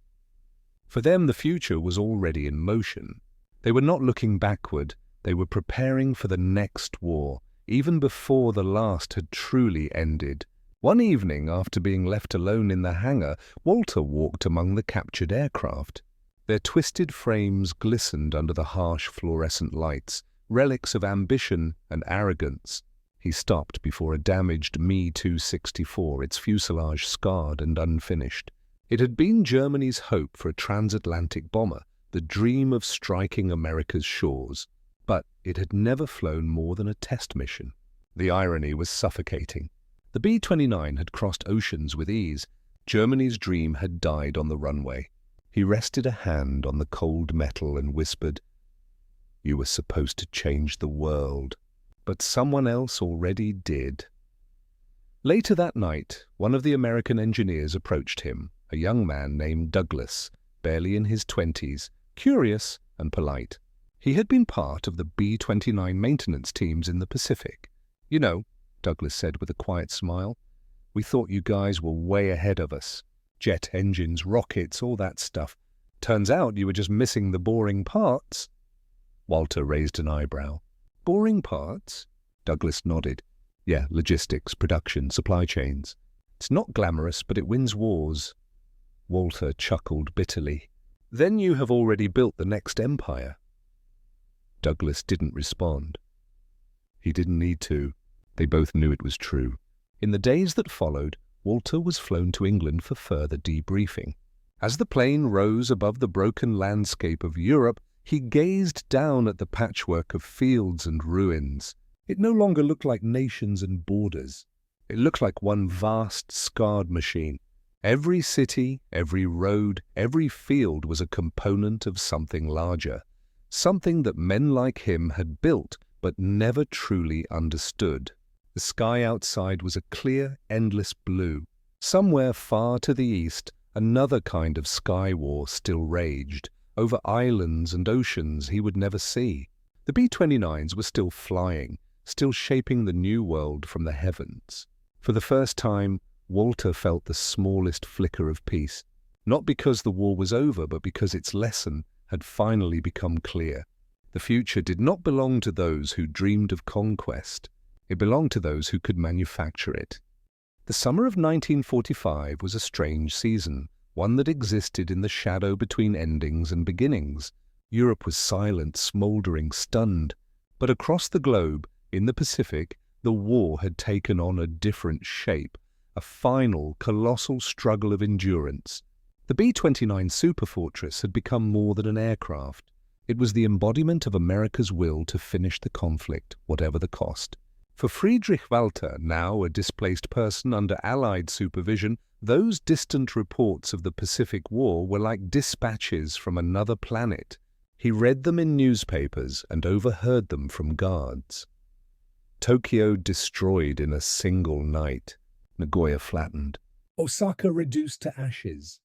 For them, the future was already in motion. They were not looking backward, they were preparing for the next war, even before the last had truly ended. One evening, after being left alone in the hangar, Walter walked among the captured aircraft. Their twisted frames glistened under the harsh fluorescent lights, relics of ambition and arrogance. He stopped before a damaged Me-264, its fuselage scarred and unfinished. It had been Germany's hope for a transatlantic bomber, the dream of striking America's shores. But it had never flown more than a test mission. The irony was suffocating. The B-29 had crossed oceans with ease. Germany's dream had died on the runway. He rested a hand on the cold metal and whispered, "You were supposed to change the world, but someone else already did." Later that night, one of the American engineers approached him, a young man named Douglas, barely in his 20s, curious and polite. He had been part of the B-29 maintenance teams in the Pacific. "You know," Douglas said with a quiet smile, "we thought you guys were way ahead of us. Jet engines, rockets, all that stuff. Turns out you were just missing the boring parts." Walter raised an eyebrow. "Boring parts?" Douglas nodded. "Yeah, logistics, production, supply chains. It's not glamorous, but it wins wars." Walter chuckled bitterly. "Then you have already built the next empire." Douglas didn't respond. He didn't need to. They both knew it was true. In the days that followed, Walter was flown to England for further debriefing. As the plane rose above the broken landscape of Europe, he gazed down at the patchwork of fields and ruins. It no longer looked like nations and borders. It looked like one vast, scarred machine. Every city, every road, every field was a component of something larger, something that men like him had built but never truly understood. The sky outside was a clear, endless blue. Somewhere far to the east, another kind of sky war still raged, over islands and oceans he would never see. The B-29s were still flying, still shaping the new world from the heavens. For the first time, Walter felt the smallest flicker of peace, not because the war was over, but because its lesson had finally become clear. The future did not belong to those who dreamed of conquest. It belonged to those who could manufacture it. The summer of 1945 was a strange season, one that existed in the shadow between endings and beginnings. Europe was silent, smoldering, stunned. But across the globe, in the Pacific, the war had taken on a different shape, a final, colossal struggle of endurance. The B-29 Superfortress had become more than an aircraft. It was the embodiment of America's will to finish the conflict, whatever the cost. For Friedrich Walther, now a displaced person under Allied supervision, those distant reports of the Pacific War were like dispatches from another planet. He read them in newspapers and overheard them from guards. Tokyo destroyed in a single night. Nagoya flattened. Osaka reduced to ashes.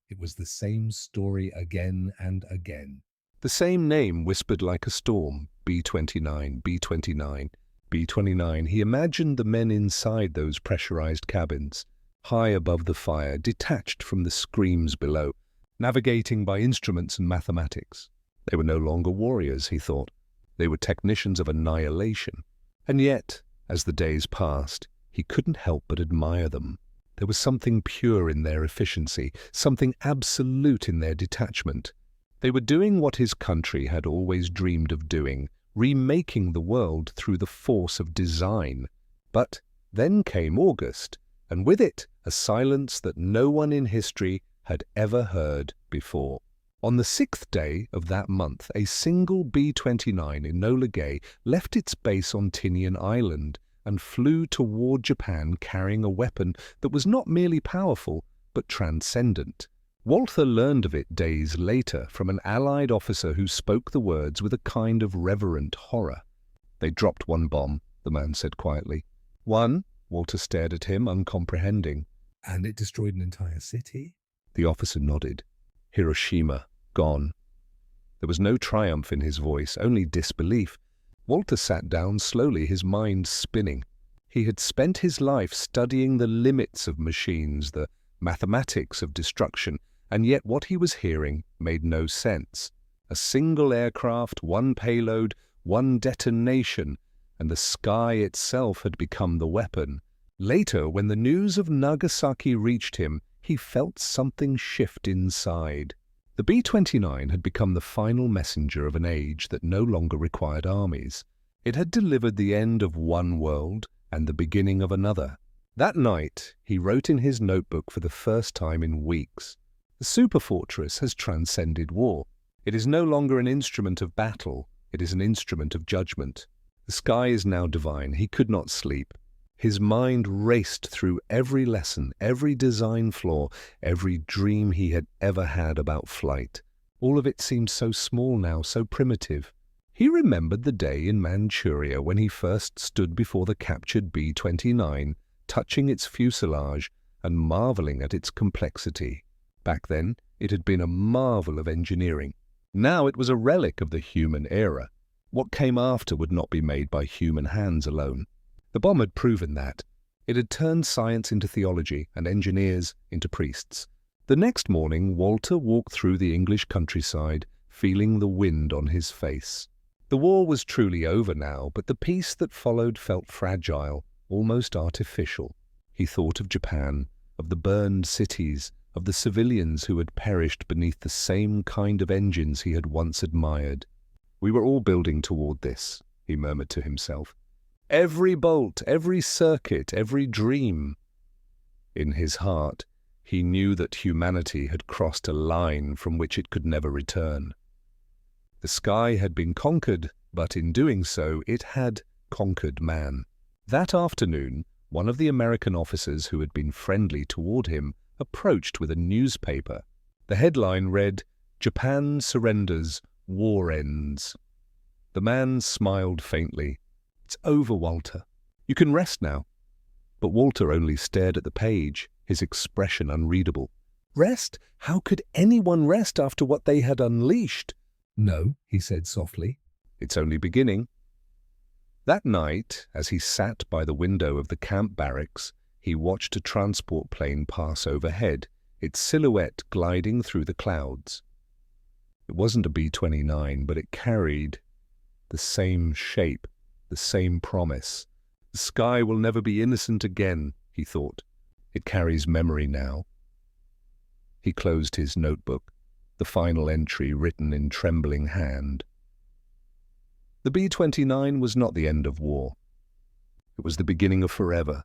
It was the same story again and again. The same name whispered like a storm. B-29, B-29, B-29. He imagined the men inside those pressurized cabins, high above the fire, detached from the screams below, navigating by instruments and mathematics. They were no longer warriors, he thought. They were technicians of annihilation. And yet, as the days passed, he couldn't help but admire them. There was something pure in their efficiency, something absolute in their detachment. They were doing what his country had always dreamed of doing, remaking the world through the force of design. But then came August, and with it a silence that no one in history had ever heard before. On the 6th day of that month, a single B-29 Enola Gay left its base on Tinian Island and flew toward Japan carrying a weapon that was not merely powerful, but transcendent. Walther learned of it days later from an Allied officer who spoke the words with a kind of reverent horror. "They dropped one bomb," the man said quietly. "One?" Walter stared at him, uncomprehending. "And it destroyed an entire city?" The officer nodded. "Hiroshima, gone." There was no triumph in his voice, only disbelief. Walter sat down slowly, his mind spinning. He had spent his life studying the limits of machines, the mathematics of destruction, and yet what he was hearing made no sense. A single aircraft, one payload, one detonation, and the sky itself had become the weapon. Later, when the news of Nagasaki reached him, he felt something shift inside. The B-29 had become the final messenger of an age that no longer required armies. It had delivered the end of one world and the beginning of another. That night, he wrote in his notebook for the first time in weeks, "The Superfortress has transcended war. It is no longer an instrument of battle, it is an instrument of judgment. The sky is now divine." He could not sleep. His mind raced through every lesson, every design flaw, every dream he had ever had about flight. All of it seemed so small now, so primitive. He remembered the day in Manchuria when he first stood before the captured B-29, touching its fuselage and marveling at its complexity. Back then, it had been a marvel of engineering. Now it was a relic of the human era. What came after would not be made by human hands alone. The bomb had proven that. It had turned science into theology and engineers into priests. The next morning, Walter walked through the English countryside, feeling the wind on his face. The war was truly over now, but the peace that followed felt fragile, almost artificial. He thought of Japan, of the burned cities, of the civilians who had perished beneath the same kind of engines he had once admired. "We were all building toward this," he murmured to himself. "Every bolt, every circuit, every dream." In his heart, he knew that humanity had crossed a line from which it could never return. The sky had been conquered, but in doing so, it had conquered man. That afternoon, one of the American officers who had been friendly toward him approached with a newspaper. The headline read, "Japan surrenders, war ends." The man smiled faintly. "It's over, Walter. You can rest now." But Walter only stared at the page, his expression unreadable. Rest? How could anyone rest after what they had unleashed? "No," he said softly. "It's only beginning." That night, as he sat by the window of the camp barracks, he watched a transport plane pass overhead, its silhouette gliding through the clouds. It wasn't a B-29, but it carried the same shape, the same promise. The sky will never be innocent again, he thought. It carries memory now. He closed his notebook, the final entry written in trembling hand. The B-29 was not the end of war. It was the beginning of forever.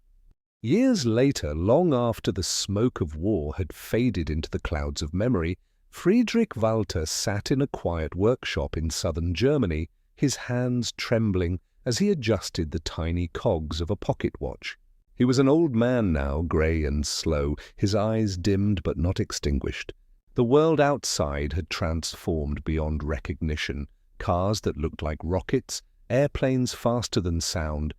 Years later, long after the smoke of war had faded into the clouds of memory, Friedrich Walther sat in a quiet workshop in southern Germany, his hands trembling as he adjusted the tiny cogs of a pocket watch. He was an old man now, grey and slow, his eyes dimmed but not extinguished. The world outside had transformed beyond recognition. Cars that looked like rockets, airplanes faster than sound,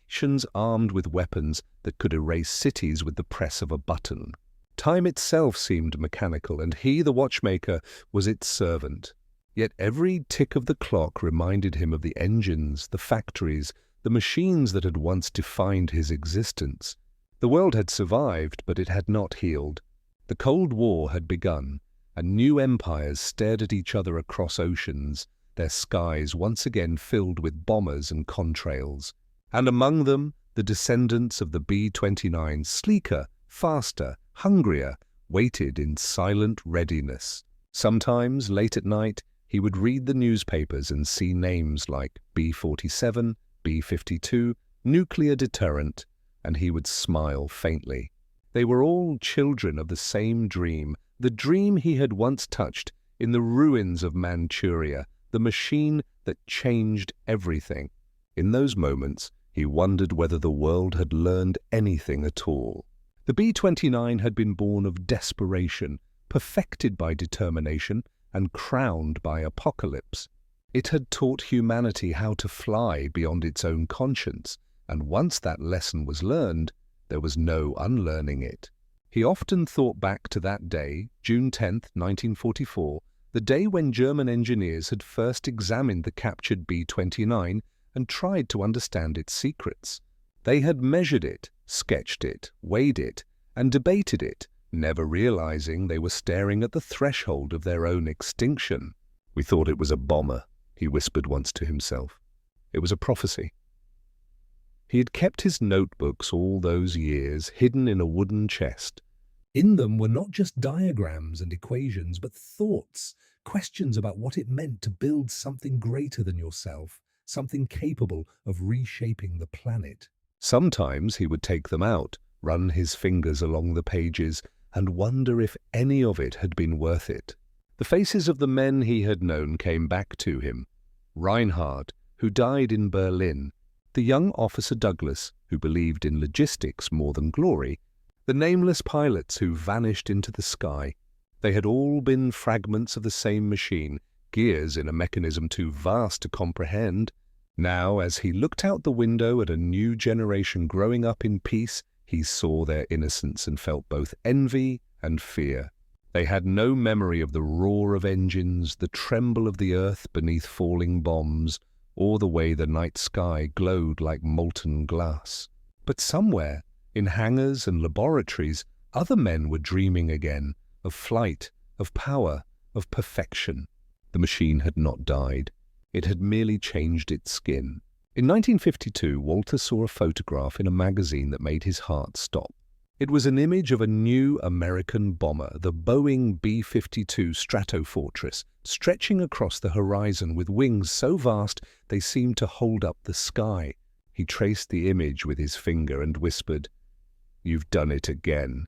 nations armed with weapons that could erase cities with the press of a button. Time itself seemed mechanical, and he, the watchmaker, was its servant. Yet every tick of the clock reminded him of the engines, the factories, the machines that had once defined his existence. The world had survived, but it had not healed. The Cold War had begun, and new empires stared at each other across oceans, their skies once again filled with bombers and contrails. And among them, the descendants of the B-29, sleeker, faster, hungrier, waited in silent readiness. Sometimes, late at night, he would read the newspapers and see names like B-47, B-52, nuclear deterrent, and he would smile faintly. They were all children of the same dream, the dream he had once touched in the ruins of Manchuria, the machine that changed everything. In those moments, he wondered whether the world had learned anything at all. The B-29 had been born of desperation, perfected by determination, and crowned by apocalypse. It had taught humanity how to fly beyond its own conscience, and once that lesson was learned, there was no unlearning it. He often thought back to that day, June 10, 1944, the day when German engineers had first examined the captured B-29 and tried to understand its secrets. They had measured it, sketched it, weighed it, and debated it, never realizing they were staring at the threshold of their own extinction. "We thought it was a bomber," he whispered once to himself. It was a prophecy. He had kept his notebooks all those years, hidden in a wooden chest. In them were not just diagrams and equations, but thoughts, questions about what it meant to build something greater than yourself, something capable of reshaping the planet. Sometimes he would take them out, run his fingers along the pages, and wonder if any of it had been worth it. The faces of the men he had known came back to him. Reinhard, who died in Berlin, the young officer Douglas, who believed in logistics more than glory, the nameless pilots who vanished into the sky. They had all been fragments of the same machine, gears in a mechanism too vast to comprehend. Now, as he looked out the window at a new generation growing up in peace, he saw their innocence and felt both envy and fear. They had no memory of the roar of engines, the tremble of the earth beneath falling bombs, or the way the night sky glowed like molten glass. But somewhere, in hangars and laboratories, other men were dreaming again, of flight, of power, of perfection. The machine had not died. It had merely changed its skin. In 1952, Walther saw a photograph in a magazine that made his heart stop. It was an image of a new American bomber, the Boeing B-29 Superfortress, stretching across the horizon with wings so vast they seemed to hold up the sky. He traced the image with his finger and whispered, "You've done it again."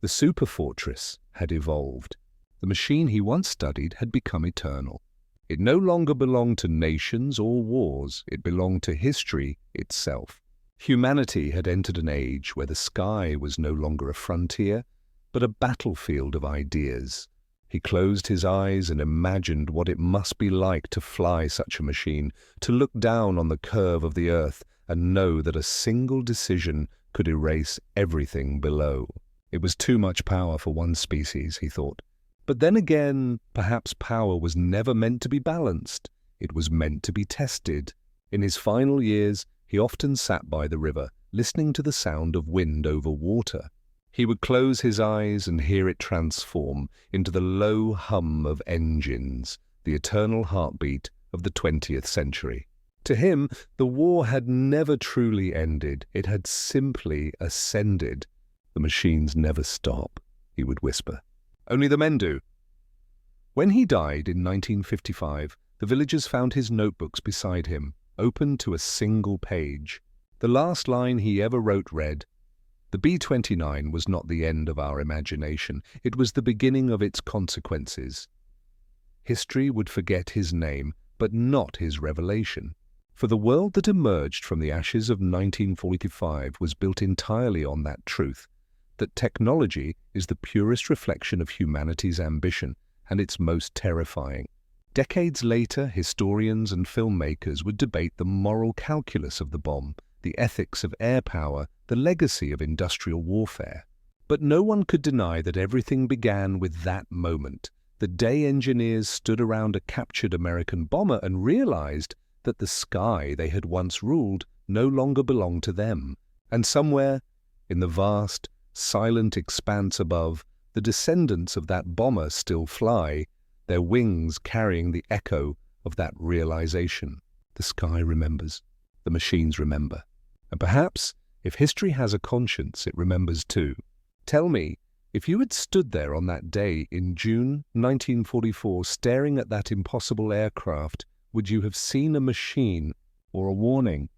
The Superfortress had evolved. The machine he once studied had become eternal. It no longer belonged to nations or wars. It belonged to history itself. Humanity had entered an age where the sky was no longer a frontier, but a battlefield of ideas. He closed his eyes and imagined what it must be like to fly such a machine, to look down on the curve of the earth and know that a single decision could erase everything below. It was too much power for one species, he thought. But then again, perhaps power was never meant to be balanced. It was meant to be tested. In his final years, he often sat by the river, listening to the sound of wind over water. He would close his eyes and hear it transform into the low hum of engines, the eternal heartbeat of the 20th century. To him, the war had never truly ended. It had simply ascended. "The machines never stop," he would whisper. "Only the men do." When he died in 1955, the villagers found his notebooks beside him, open to a single page. The last line he ever wrote read, "The B-29 was not the end of our imagination. It was the beginning of its consequences." History would forget his name, but not his revelation. For the world that emerged from the ashes of 1945 was built entirely on that truth, that technology is the purest reflection of humanity's ambition, and its most terrifying. Decades later, historians and filmmakers would debate the moral calculus of the bomb, the ethics of air power, the legacy of industrial warfare. But no one could deny that everything began with that moment, the day engineers stood around a captured American bomber and realized that the sky they had once ruled no longer belonged to them. And somewhere, in the vast, silent expanse above, the descendants of that bomber still fly, their wings carrying the echo of that realization. The sky remembers. The machines remember. And perhaps, if history has a conscience, it remembers too. Tell me, if you had stood there on that day in June 1944 staring at that impossible aircraft, would you have seen a machine or a warning?